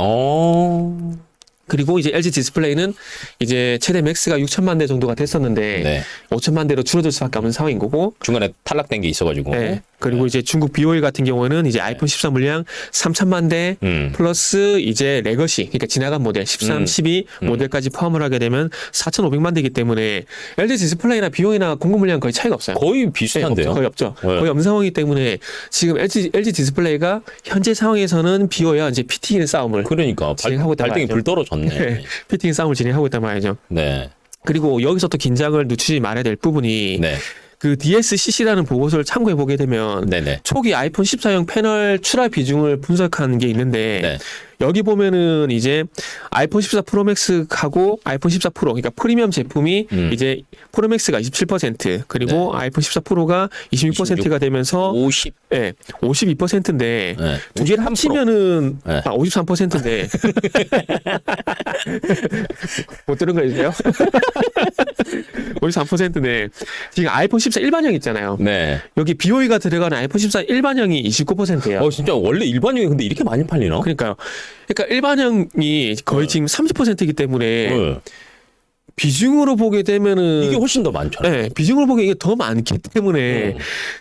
그리고 이제 LG 디스플레이는 이제 최대 맥스가 6천만 대 정도가 됐었는데 네. 5천만 대로 줄어들 수밖에 없는 상황인 거고. 중간에 탈락된 게 있어가지고. 네. 그리고 이제 중국 BOE 같은 경우는 이제 아이폰 14 물량 3천만 대 플러스 이제 레거시 그러니까 지나간 모델 13, 12 모델까지 포함을 하게 되면 4,500만 대이기 때문에 LG 디스플레이나 BOE나 공급 물량 거의 차이가 없어요. 거의 비슷한데요? 거의 없죠. 네. 거의 없는 상황이기 때문에 지금 LG 디스플레이가 현재 상황에서는 BOE와 이제 PT인 싸움을 그러니까 진행하고 있단 발등에 말이죠. 불 떨어졌네. 네, PT인 싸움을 진행하고 있단 말이죠. 네. 그리고 여기서 또 긴장을 늦추지 말아야 될 부분이 네. 그 DSCC라는 보고서를 참고해 보게 되면 네네. 초기 아이폰 14형 패널 출하 비중을 분석한 게 있는데 네. 여기 보면은 이제 아이폰 14 프로맥스하고 아이폰 14 프로 그러니까 프리미엄 제품이 이제 프로맥스가 27% 그리고 아이폰 14 프로가 26%가 되면서 50. 예, 52%인데 네. 두 개를 합치면은 네. 53%인데 못 들은 거 있어요? 53%인데 지금 아이폰 14 일반형 있잖아요. 네. 여기 BOE가 들어가는 아이폰 14 일반형이 29%예요. 진짜 원래 일반형이 근데 이렇게 많이 팔리나? 그러니까 일반형이 거의 지금 30%이기 때문에 네. 비중으로 보게 되면은 이게 훨씬 더 많잖아. 네, 비중으로 보기에 이게 더 많기 때문에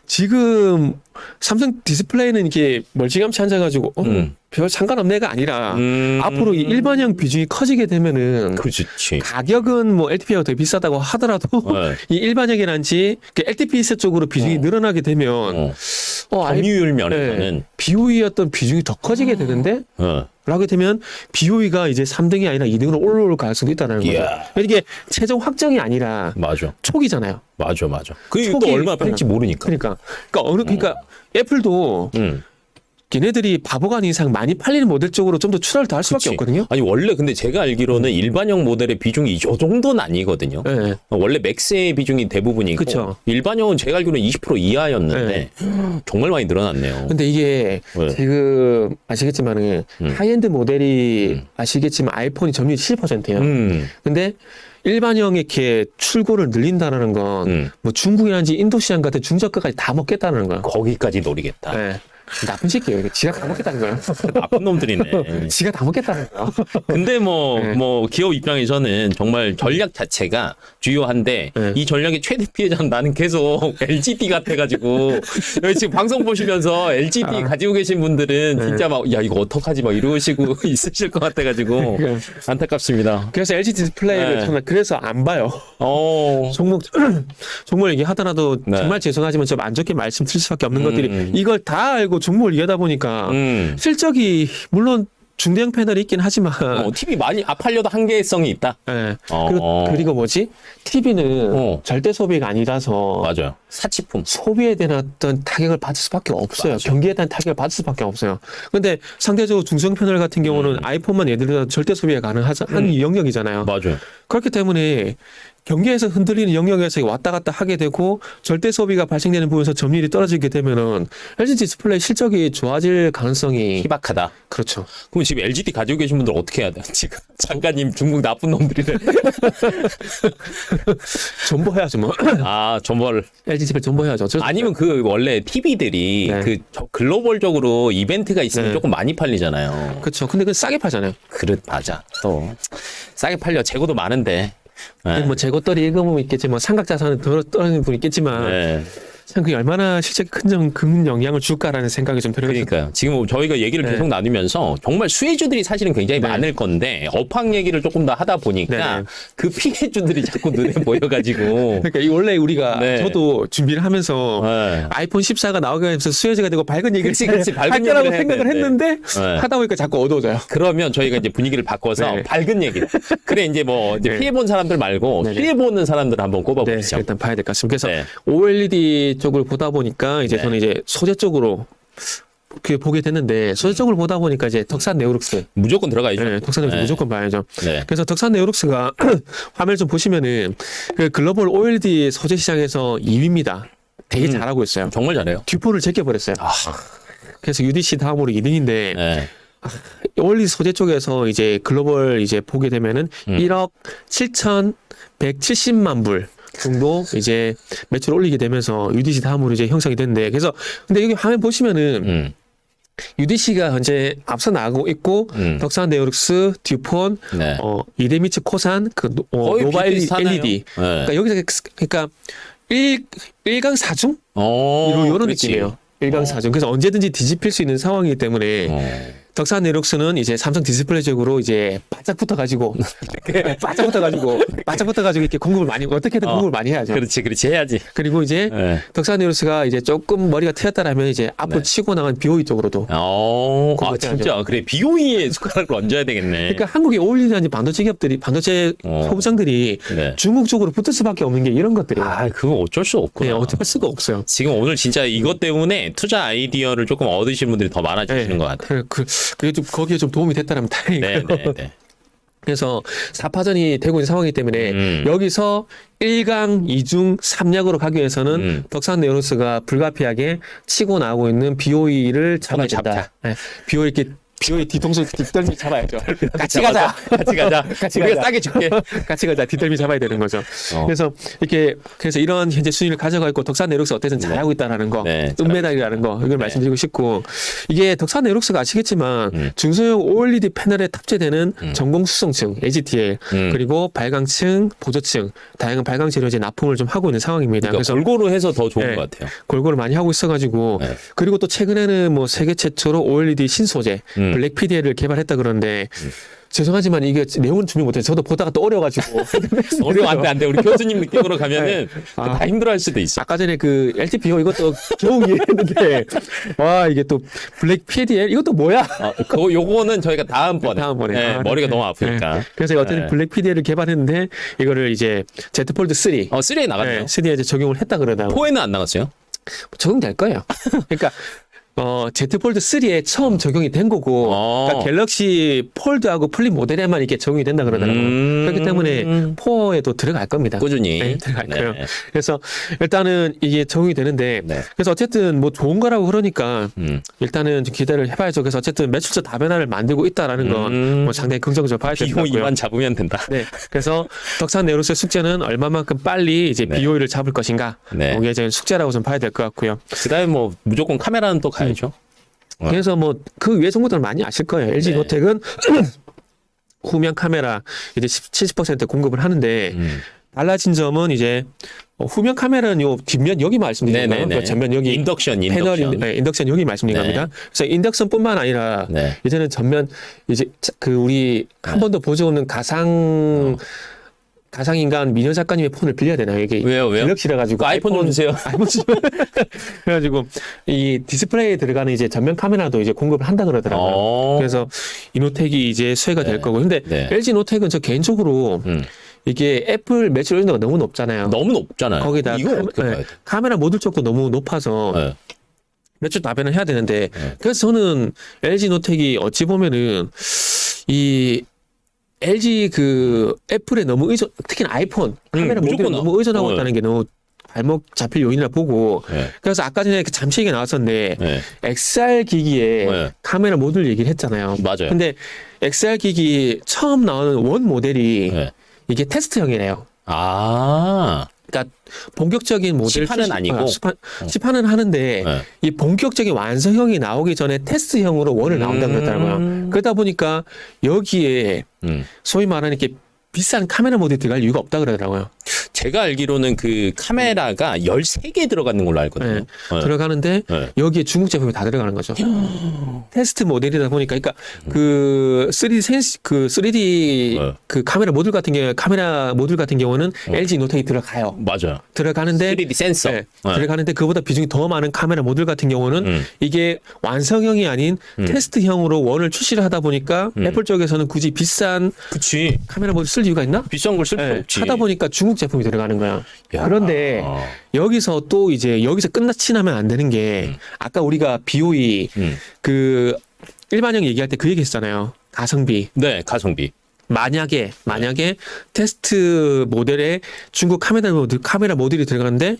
지금 삼성 디스플레이는 이게 멀찌감치 앉아가지고 별 상관없네가 아니라 앞으로 이 일반형 비중이 커지게 되면은 그렇지. 가격은 뭐 LTP가 더 비싸다고 하더라도 네. 이 일반형이란지 LTPS 쪽으로 비중이 늘어나게 되면 점유율 면에서는 네, BOE였던 비중이 더 커지게 되는데 라게 되면 BOE가 이제 3등이 아니라 2등으로 올라올 가능성도 있다는 거죠. 이야. 이게 최종 확정이 아니라 맞아. 초기잖아요. 맞아. 그게 또 초기- 얼마나 팔릴지 모르니까. 그러니까 애플도 걔네들이 바보가 아닌 이상 많이 팔리는 모델 쪽으로 좀 더 추락을 더 할 수밖에 그치. 없거든요. 아니 원래 근데 제가 알기로는 일반형 모델의 비중이 이 정도는 아니거든요. 네. 원래 맥스의 비중이 대부분이고 그쵸. 일반형은 제가 알기로는 20% 이하였는데 정말 많이 늘어났네요. 근데 이게 네. 지금 아시겠지만은 하이엔드 모델이 아시겠지만 아이폰이 점유율이 7%예요. 근데 일반형의 이렇게 출고를 늘린다는 건 뭐 중국이라든지 인도 시장 같은 중저가까지 다 먹겠다는 거예요. 거기까지 노리겠다. 네. 나쁜 새끼예요. 이게 지가 다 먹겠다는 거예요. 나쁜 놈들이네. 지가 다 먹겠다는 거예요. 근데 뭐 네. 기업 입장에서는 정말 전략 자체가 주요한데 네. 이 전략의 최대 피해자는 나는 계속 LGD 같아가지고 여기 지금 방송 보시면서 LGD 가지고 계신 분들은 네. 진짜 막 야 이거 어떡하지 막 이러시고 있으실 것 같아가지고 네. 안타깝습니다. 그래서 LG 디스플레이를 네. 정말 그래서 안 봐요. 종목 얘기하더라도 네. 정말 죄송하지만 좀 안 좋게 말씀드릴 수밖에 없는 것들이 이걸 다 알고 종목을 이해하다 보니까 실적이 물론 중대형 패널이 있긴 하지만 TV 많이 팔려도 한계성이 있다. 예. 어. 그리고 뭐지? TV는 절대 소비가 아니라서 맞아요. 사치품. 소비에 대한 어떤 타격을 받을 수밖에 없어요. 맞아. 경기에 대한 타격을 받을 수밖에 없어요. 근데 상대적으로 중소형 패널 같은 경우는 아이폰만 예를 들어 절대 소비가 가능한 영역이잖아요. 맞아요. 그렇기 때문에 경기에서 흔들리는 영역에서 왔다 갔다 하게 되고 절대 소비가 발생되는 부분에서 점유율이 떨어지게 되면은 LG 디스플레이 실적이 좋아질 가능성이 희박하다. 그렇죠. 그럼 지금 LGD 가지고 계신 분들 어떻게 해야 돼요? 지금 작가님 중국 나쁜 놈들이네. 존버해야죠 뭐. 아, 전벌. LG 디스플레이 존버해야죠. 아니면 그 원래 TV들이 네. 그 글로벌적으로 이벤트가 있으면 네. 조금 많이 팔리잖아요. 그렇죠. 근데 그 싸게 팔잖아요. 그릇 맞아. 또 싸게 팔려. 재고도 많은데. 네. 뭐 재고떨이 읽어보면 있겠지만 뭐 삼각자산은 더 떨어지는 분이 있겠지만 네. 참 그게 얼마나 실적에 큰 영향을 줄까라는 생각이 좀 들어요. 그러니까요. 지금 저희가 얘기를 네. 계속 나누면서 정말 수혜주들이 사실은 굉장히 네. 많을 건데 업황 얘기를 조금 더 하다 보니까 네. 그 피해주들이 자꾸 눈에 보여가지고 그러니까 이 원래 우리가 네. 저도 준비를 하면서 네. 아이폰 14가 나오게 하면서 수혜주가 되고 밝은 얘기를 그치, 밝은 할 거라고 얘기를 해야 생각을 되는데. 했는데 네. 하다 보니까 자꾸 어두워져요. 그러면 저희가 이제 분위기를 바꿔서 네. 밝은 얘기. 그래 이제 뭐 이제 네. 피해 본 사람들 말고 네. 피해 보는 사람들 한번 네, 꼽아보시죠. 일단 봐야 될 것 같습니다. 그래서 네. OLED 쪽을 보다 보니까 이제 네. 저는 이제 소재 쪽으로 보게 됐는데 소재 쪽을 보다 보니까 이제 덕산 네오룩스, 무조건 들어가야죠. 네, 덕산 네오룩스 네. 무조건 봐야죠. 네. 그래서 덕산 네오룩스가 화면을 좀 보시면은 그 글로벌 OLED 소재 시장에서 2위입니다. 되게 잘하고 있어요. 정말 잘해요. 듀포를 제껴버렸어요. 그래서 UDC 다음으로 2등인데 네. OLED 소재 쪽에서 이제 글로벌 이제 보게 되면은 1억 7,170만 불 정도 이제 매출 올리게 되면서 UDC 다음으로 이제 형성이 됐는데 그래서 근데 여기 화면 보시면은 UDC가 현재 앞서 나가고 있고 덕산 네오룩스, 듀폰, 네. 이데미츠 코산, 거의 노바 비슷비슷하네요. LED. 네. 그러니까 여기서 그러니까 1강 4중 이런 그렇지. 느낌이에요. 1강 4중. 그래서 언제든지 뒤집힐 수 있는 상황이기 때문에 덕산 네오룩스는 이제 삼성 디스플레이 쪽으로 이제 바짝 붙어가지고 이렇게 공급을 많이 어떻게든 공급을 많이 해야죠. 그렇지 해야지. 그리고 이제 네. 덕산 네오룩스가 이제 조금 머리가 트였다라면 이제 앞으로 네. 치고 나간 BOE 쪽으로도. 아 진짜 그래 BOE에 숟가락을 얹어야 되겠네. 그러니까 한국에 어울리는 반도체 기업들이 반도체 소부장들이 네. 중국 쪽으로 붙을 수밖에 없는 게 이런 것들이에요. 아 그거 어쩔 수 없구나. 네, 어쩔 수가 없어요. 지금 오늘 진짜 이것 때문에 투자 아이디어를 조금 얻으신 분들이 더 많아지시는 것 같아요. 그게 좀 거기에 좀 도움이 됐다면 다행이고요. 네. 그래서 4파전이 되고 있는 상황이기 때문에 여기서 1강, 2중, 3약으로 가기 위해서는 덕산 네오룩스가 불가피하게 치고 나오고 있는 BOE를 잡아야 된다. 잡자. 네, BOE 이렇게 BOE 뒤통수 뒷덜미 잡아야죠. 같이 가자. 같이 우리가 가자. 싸게 줄게. 같이 가자. 뒷덜미 잡아야 되는 거죠. 그래서 이런 현재 순위를 가져가 있고 덕산 네오룩스 어쨌든 잘하고 있다라는 거, 네, 은메달이라는 거 이걸 말씀드리고 싶고 이게 덕산 네오룩스가 아시겠지만 중소형 OLED 패널에 탑재되는 전공 수성층 (AGTL) 그리고 발광층, 보조층 다양한 발광 재료 이제 납품을 좀 하고 있는 상황입니다. 그러니까 골고루 해서 더 좋은 네. 것 같아요. 골고루 많이 하고 있어가지고 네. 그리고 또 최근에는 뭐 세계 최초로 OLED 신소재 블랙 PDL을 개발했다 그러는데 죄송하지만 이게 내용은 준비 못해서 저도 보다가 또 어려워가지고 어려워 안 돼. 우리 교수님 느낌으로 가면은 다 힘들어할 수도 있어. 아까 전에 그 LTPO 이것도 겨우 이해했는데 와 이게 또 블랙 PDL 이것도 뭐야? 요거는 저희가 다음번에. 다음번에. 머리가 너무 아프니까. 그래서 어쨌든 네. 블랙 PDL을 개발했는데 이거를 이제 Z 폴드 3 3에 나갔네요. 3에 이제 적용을 했다 그러다 4에는 안 나갔어요? 적용될 거예요. 그러니까 Z 폴드 3에 처음 적용이 된 거고, 그러니까 갤럭시 폴드하고 플립 모델에만 이게 적용이 된다 그러더라고요. 그렇기 때문에 4에도 들어갈 겁니다. 꾸준히. 네, 들어갈 네. 거예요. 그래서 일단은 이게 적용이 되는데, 네. 그래서 어쨌든 뭐 좋은 거라고 그러니까 일단은 좀 기대를 해봐야죠. 그래서 어쨌든 매출처 다변화를 만들고 있다라는 건 뭐 상당히 긍정적으로 봐야 될 것 같고요. 비용만 잡으면 된다. 네. 그래서 덕산 네로스의 숙제는 얼마만큼 빨리 이제 네. BOE를 잡을 것인가. 네. 이게 이제 숙제라고 좀 봐야 될 것 같고요. 그다음에 뭐 무조건 카메라는 또 가야죠. 그래서 뭐 그 외 정보들은 많이 아실 거예요. LG 네. 노텍은 후면 카메라 이제 70% 공급을 하는데 달라진 점은 이제 후면 카메라는 요 뒷면 여기 말씀드린 네네네. 거예요. 전면 여기 인덕션. 패널 인덕션 여기 말씀드린 네. 겁니다. 그래서 인덕션뿐만 아니라 네. 이제는 전면 이제 그 우리 한 번도 보지 없는 가상인간 미녀 작가님의 폰을 빌려야 되나요? 이게 왜요? 갤럭시라 가지고 그 아이폰 좀 주세요. 아이폰 좀 그래가지고 이 디스플레이에 들어가는 이제 전면 카메라도 이제 공급을 한다 그러더라고요. 그래서 이노텍이 이제 수혜가 될 거고. 근데 네. LG 노텍은 저 개인적으로 이게 애플 매출 의존도가 너무 높잖아요. 너무 높잖아요. 거기다 이거 어떻게 봐야 돼? 카메라 모듈 쪽도 너무 높아서 네. 매출 다변을 해야 되는데 그래서 저는 LG 노텍이 어찌 보면은 이 LG 그 애플에 너무 특히나 아이폰 카메라 모듈에 무조건 너무 의존하고 있다는 게 너무 발목 잡힐 요인이라 보고 네. 그래서 아까 전에 잠시 얘기 나왔었는데 네. XR 기기에 네. 카메라 모듈 얘기를 했잖아요. 맞아요. 근데 XR 기기 처음 나오는 원 모델이 네. 이게 테스트형이래요. 아. 그러니까 본격적인 모델 시판은 아니고? 시판은 하는데 네. 이 본격적인 완성형이 나오기 전에 테스트형으로 원을 나온다 그랬더라고요. 그러다 보니까 여기에 소위 말하는 이렇게 비싼 카메라 모듈이 들어갈 이유가 없다 그러더라고요. 제가 알기로는 그 카메라가 13개 들어가는 걸로 알거든요. 네. 들어가는데 네. 여기에 중국 제품이 다 들어가는 거죠. 테스트 모델이다 보니까 그러니까 그 3D 센스 그 3D 네. 그 카메라 모듈 같은 경우 카메라 모듈 같은 경우는 LG 노텍이 들어가요. 맞아요. 들어가는데 3D 센서. 네, 들어가는데 그보다 비중이 더 많은 카메라 모듈 같은 경우는 이게 완성형이 아닌 테스트형으로 원을 출시를 하다 보니까 애플 쪽에서는 굳이 비싼 그치. 카메라 모듈 쓸 이유가 있나? 비싼 걸 쓸 필요 네, 없지. 하다 보니까 중국 제품이 들어가는 거야. 야. 그런데 여기서 또 이제 여기서 끝나치 나면 안 되는 게 아까 우리가 BOE 그 일반형 얘기할 때 그 얘기 했잖아요. 가성비. 네, 가성비. 만약에 테스트 모델에 중국 카메라 모듈이 들어가는데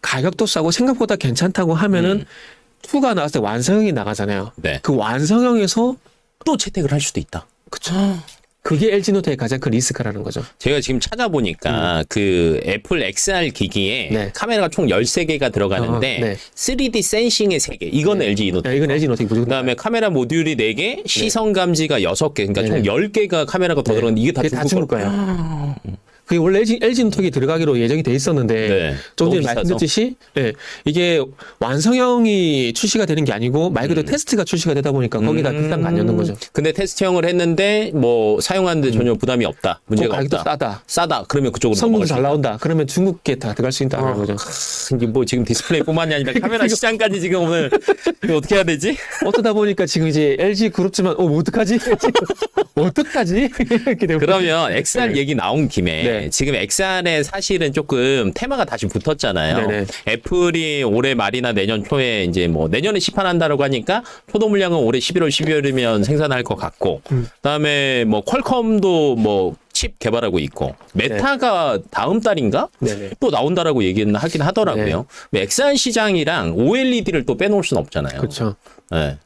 가격도 싸고 생각보다 괜찮다고 하면은 2가 나왔을 때 완성형이 나가잖아요. 네. 그 완성형에서 또 채택을 할 수도 있다. 그쵸. 그게 LG 노텍의 가장 큰 리스크라는 거죠. 제가 지금 찾아보니까 그 애플 XR 기기에 네. 카메라가 총 13개가 들어가는데 네. 3D 센싱에 3개. 이건 LG 이노텍. 야, 이건 LG 노텍이 무조건. 그다음에 카메라 모듈이 4개, 시선 감지가 6개. 그러니까 총 네. 10개가 카메라가 더 들어가는데 이게 다 그게 다 중국 중국 거예요. 거예요. 그게 원래 LG 노텍이 들어가기로 예정이 돼 있었는데 네. 좀 전에 너무 비싸서. 말씀드렸듯이 이게 완성형이 출시가 되는 게 아니고 말 그대로 테스트가 출시가 되다 보니까 거기다 비싼 거 안 넣는 거죠. 근데 테스트형을 했는데 뭐 사용하는데 전혀 부담이 없다. 그 문제가 가격도 없다. 싸다. 그러면 그쪽으로 성능도 넘어갈 수 잘 있다. 나온다. 그러면 중국계 다 들어갈 수 있다는 거죠. 이게 뭐 지금 디스플레이뿐만이 아니라 카메라 시장까지 지금 오늘 이거 어떻게 해야 되지? 어쩌다 보니까 지금 이제 LG 그룹지만 뭐 어떡하지? 어떡하지? 이렇게 되고. 그러면 XR 네. 얘기 나온 김에 네. 지금 XR에 사실은 조금 테마가 다시 붙었잖아요. 네네. 애플이 올해 말이나 내년 초에 이제 뭐 내년에 시판한다라고 하니까 초도 물량은 올해 11월, 12월이면 생산할 것 같고 그다음에 뭐 퀄컴도 뭐 칩 개발하고 있고 메타가 다음 달인가 네네. 또 나온다라고 얘기는 하긴 하더라고요. XR 시장이랑 OLED를 또 빼놓을 수는 없잖아요. 그렇죠. 네.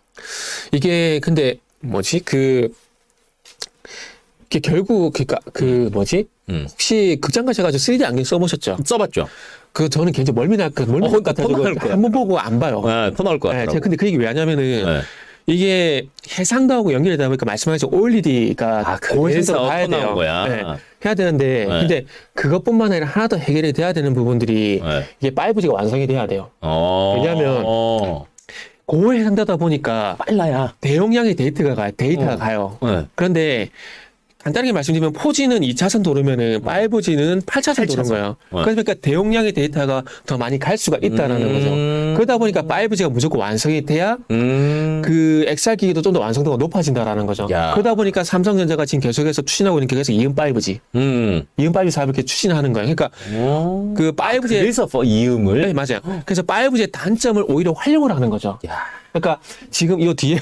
이게 근데 뭐지 이게 결국 그러니까 혹시 극장 가셔가지고 3D 안경 써보셨죠? 써봤죠. 그 저는 개인적으로 멀미 날 것 토 같아가지고 나올 거야. 한번 보고 안 봐요. 네, 터 나올 것 네, 같아요. 제가 근데 그 얘기 왜 하냐면은 네. 이게 해상도하고 연결되다 보니까 말씀하신 OLED가 고해상도로 봐야 토 나온 돼요. 거야. 네, 해야 되는데 근데 그것뿐만 아니라 하나 더 해결이 돼야 되는 부분들이 네. 이게 5G가 완성이 돼야 돼요. 왜냐하면 고해상도다 보니까 빨라야. 대용량의 데이터가 가요. 네. 그런데 간단하게 말씀드리면 4G는 2차선 도로면은 5G는 8차선 도로인 거예요. 그러니까 대용량의 데이터가 더 많이 갈 수가 있다라는 거죠. 그러다 보니까 5G가 무조건 완성이 돼야 그 XR 기기도 좀 더 완성도가 높아진다라는 거죠. 야. 그러다 보니까 삼성전자가 지금 계속해서 추진하고 있는 게 계속 이음 5G, 이음 5G 사업을 이렇게 추진하는 거예요. 그러니까 그 5G의 그래서 이음을 네, 맞아요. 그래서 5G의 단점을 오히려 활용을 하는 거죠. 야. 그러니까 지금 이 뒤에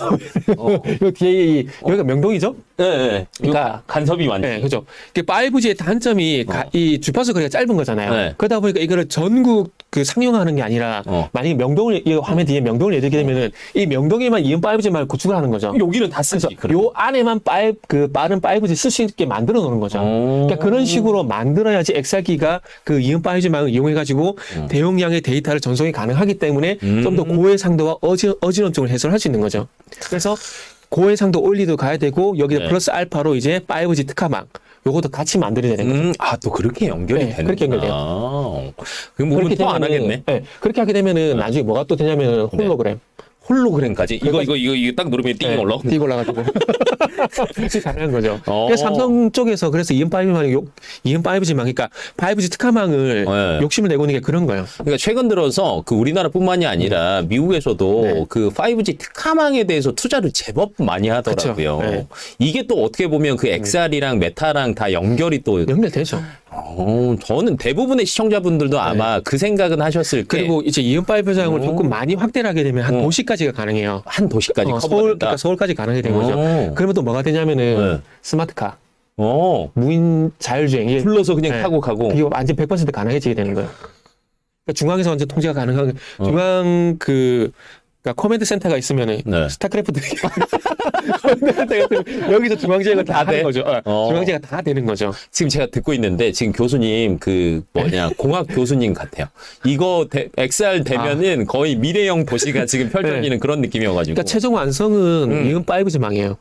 이 뒤에 여기가 명동이죠? 네. 그러니까 간섭이 많지. 네, 그죠. 5G의 단점이 이 주파수 거리가 짧은 거잖아요. 네. 그러다 보니까 이거를 전국 그 상용하는 게 아니라 만약에 명동을 이 화면 뒤에 명동을 예들게 되면은 이 명동에만 이은 5G만 구축을 하는 거죠. 여기는 다 쓰지. 그래서 요 안에만 빠른 5G 쓸 수 있게 만들어 놓는 거죠. 그러니까 그런 식으로 만들어야지 XR기가 그 이은 5G망을 이용해 가지고 대용량의 데이터를 전송이 가능하기 때문에 좀 더 고해상도와 어지럼증을 해소할 수 있는 거죠. 그래서 고해상도 올리도 가야 되고 여기서 네. 플러스 알파로 이제 5G 특화망 요것도 같이 만들어야 되는 거죠. 또 그렇게 연결이 네, 되는 그렇게 연결돼요. 그럼 우리는 또안 하겠네. 네, 그렇게 하게 되면은 나중에 뭐가 또 되냐면 홀로그램. 홀로그램까지? 이거 딱 누르면 띵 올라. 띵 올라가지고. 그렇게 가능한 거죠. 어. 그래서 삼성 쪽에서 그래서 이은5G망, 그러니까 5G 특화망을 네. 욕심을 내고 있는 게 그런 거예요. 그러니까 최근 들어서 그 우리나라뿐만이 아니라 미국에서도 네. 그 5G 특화망에 대해서 투자를 제법 많이 하더라고요. 그쵸. 네. 이게 또 어떻게 보면 그 XR이랑 메타랑 다 연결이 또 연결되죠. 저는 대부분의 시청자분들도 아마 그 생각은 하셨을 때 그리고 이제 이은5G장을 조금 많이 확대를 하게 되면 한 도시까지가 가능해요. 한 도시까지 커버가 서울, 된다. 그러니까 서울까지 가능하게 된 거죠. 그러면 또 뭐가 되냐면은 네. 스마트카, 어, 자율주행, 이게 불러서 그냥 네. 타고 가고. 이거 완전 100% 가능해지게 되는 거예요. 그러니까 중앙에서 완전 통제가 가능한 중앙 그러니까 커맨드 센터가 있으면은 네. 스타크래프트 커맨드 센터가 있으면 여기서 중앙제어가 다 돼? 되는 거죠. 중앙제가 다 되는 거죠. 지금 제가 듣고 있는데 지금 교수님 그 공학 교수님 같아요. 이거 XR 되면은 거의 미래형 도시가 지금 펼쳐지는 그런 느낌이어가지고. 그러니까 최종 완성은 이은 5G망이에요.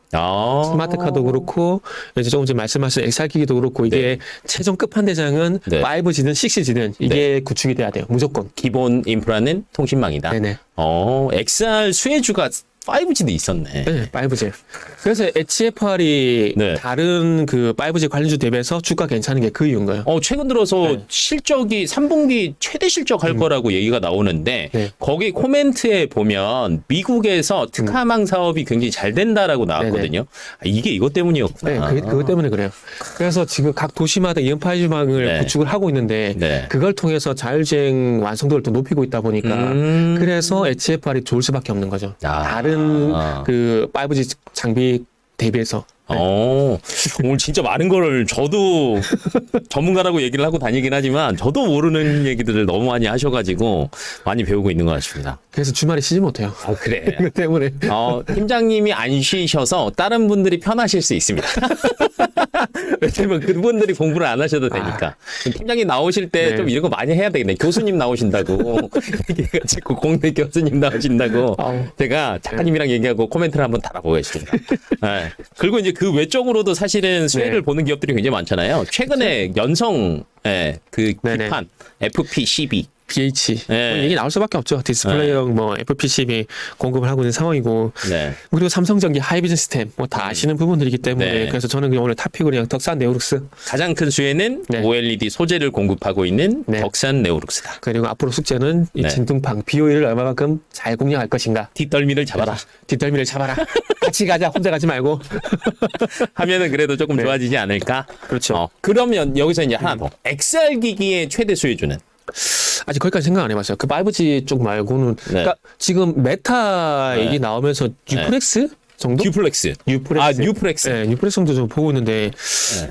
스마트카도 그렇고 이제 조금 전에 말씀하신 XR기기도 그렇고 이게 최종 끝판대장은 네. 5G든 6G든 이게 구축이 돼야 돼요. 무조건. 기본 인프라는 통신망이다. 네네. XR 수혜주가 5G도 있었네. 네, 5G. 그래서 HFR이 네. 다른 그 5G 관련주 대비해서 주가 괜찮은 게 그 이유인 거예요. 최근 들어서 실적이 3분기 최대 실적 할 거라고 얘기가 나오는데 네. 거기 코멘트에 보면 미국에서 특화망 사업이 굉장히 잘 된다라고 나왔거든요. 이게 이것 때문이었구나. 네, 그것 때문에 그래요. 그래서 지금 각 도시마다 이은 5G망을 네. 구축을 하고 있는데 네. 그걸 통해서 자율주행 완성도를 또 높이고 있다 보니까 그래서 HFR이 좋을 수밖에 없는 거죠. 다른 그 5G 장비 대비해서. 오늘 진짜 많은 거를 저도 전문가라고 얘기를 하고 다니긴 하지만 저도 모르는 얘기들을 너무 많이 하셔가지고 많이 배우고 있는 것 같습니다. 그래서 주말에 쉬지 못해요. 그래. 그 때문에. 팀장님이 안 쉬셔서 다른 분들이 편하실 수 있습니다. 왜냐면 그분들이 공부를 안 하셔도 되니까. 팀장님 나오실 때 좀 이런 거 많이 해야 되겠네. 교수님 나오신다고. 얘기해가지고 공대 교수님 나오신다고. 제가 작가님이랑 얘기하고 코멘트를 한번 달아보겠습니다. 네. 그리고 이제 그 외적으로도 사실은 수혜를 보는 기업들이 굉장히 많잖아요. 최근에 연성 그 기판 FP12 BH 네. 얘기 나올 수밖에 없죠. 디스플레이용 FP12 공급을 하고 있는 상황이고 그리고 삼성전기 하이비전 시스템 다 아시는 부분들이기 때문에 그래서 저는 그냥 오늘 탑픽으로 그냥 덕산 네오룩스 가장 큰 수혜는 OLED 소재를 공급하고 있는 덕산 네오룩스다. 그리고 앞으로 숙제는 이 진동팡 BOE를 얼마만큼 잘 공략할 것인가. 뒷덜미를 잡아라. 뒷덜미를 잡아라. 같이 가자. 혼자 가지 말고. 하면은 그래도 조금 좋아지지 않을까? 그렇죠. 그러면 여기서 이제 하나 더. XR 기기의 최대 수혜주는? 아직 거기까지 생각 안 해봤어요. 그 5G 쪽 말고는. 그러니까 지금 메타 얘기 나오면서 뉴플렉스 정도? 뉴플렉스. 뉴플렉스. 네, 뉴플렉스 정도 좀 보고 있는데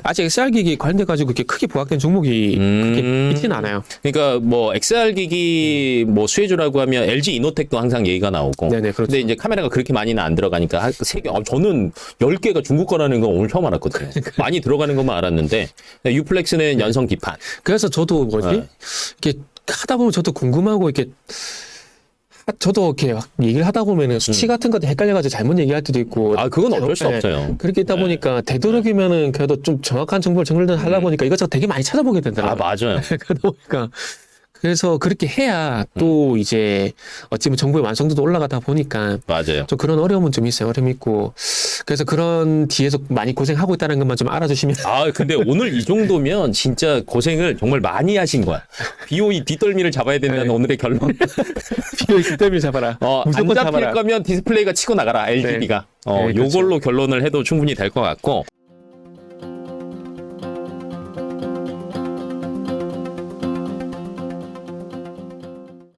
아직 XR 기기 관련돼가지고 그렇게 크게 부각된 종목이 그렇게 있지는 않아요. 그러니까 뭐 XR 기기 뭐 수혜주라고 하면 LG 이노텍도 항상 얘기가 나오고. 네네, 그렇죠. 근데 이제 카메라가 그렇게 많이는 안 들어가니까 한 3개. 저는 10개가 중국 거라는 건 오늘 처음 알았거든요. 많이 들어가는 것만 알았는데 뉴플렉스는 연성 기판. 그래서 저도 이렇게 하다 보면 저도 궁금하고 이렇게 저도 이렇게 얘기를 하다 보면은 수치 같은 것도 헷갈려가지고 잘못 얘기할 때도 있고. 그건 어쩔 수 없어요. 그렇게 있다 보니까 되도록이면은 그래도 좀 정확한 정보를 정리를 하려고 보니까 이것저것 되게 많이 찾아보게 되더라고요. 맞아요. 그러다 보니까. 그래서 그렇게 해야 또 이제 어찌보면 정보의 완성도도 올라가다 보니까 맞아요. 좀 그런 어려움은 좀 있어요. 어려움이 있고. 그래서 그런 뒤에서 많이 고생하고 있다는 것만 좀 알아주시면. 근데 오늘 이 정도면 진짜 고생을 정말 많이 하신 거야. BOE 뒷덜미를 잡아야 된다는 오늘의 결론. BOE 뒷덜미를 잡아라. 무조건 안 잡힐 거면 디스플레이가 치고 나가라. LGD가. 요걸로 결론을 해도 충분히 될 것 같고.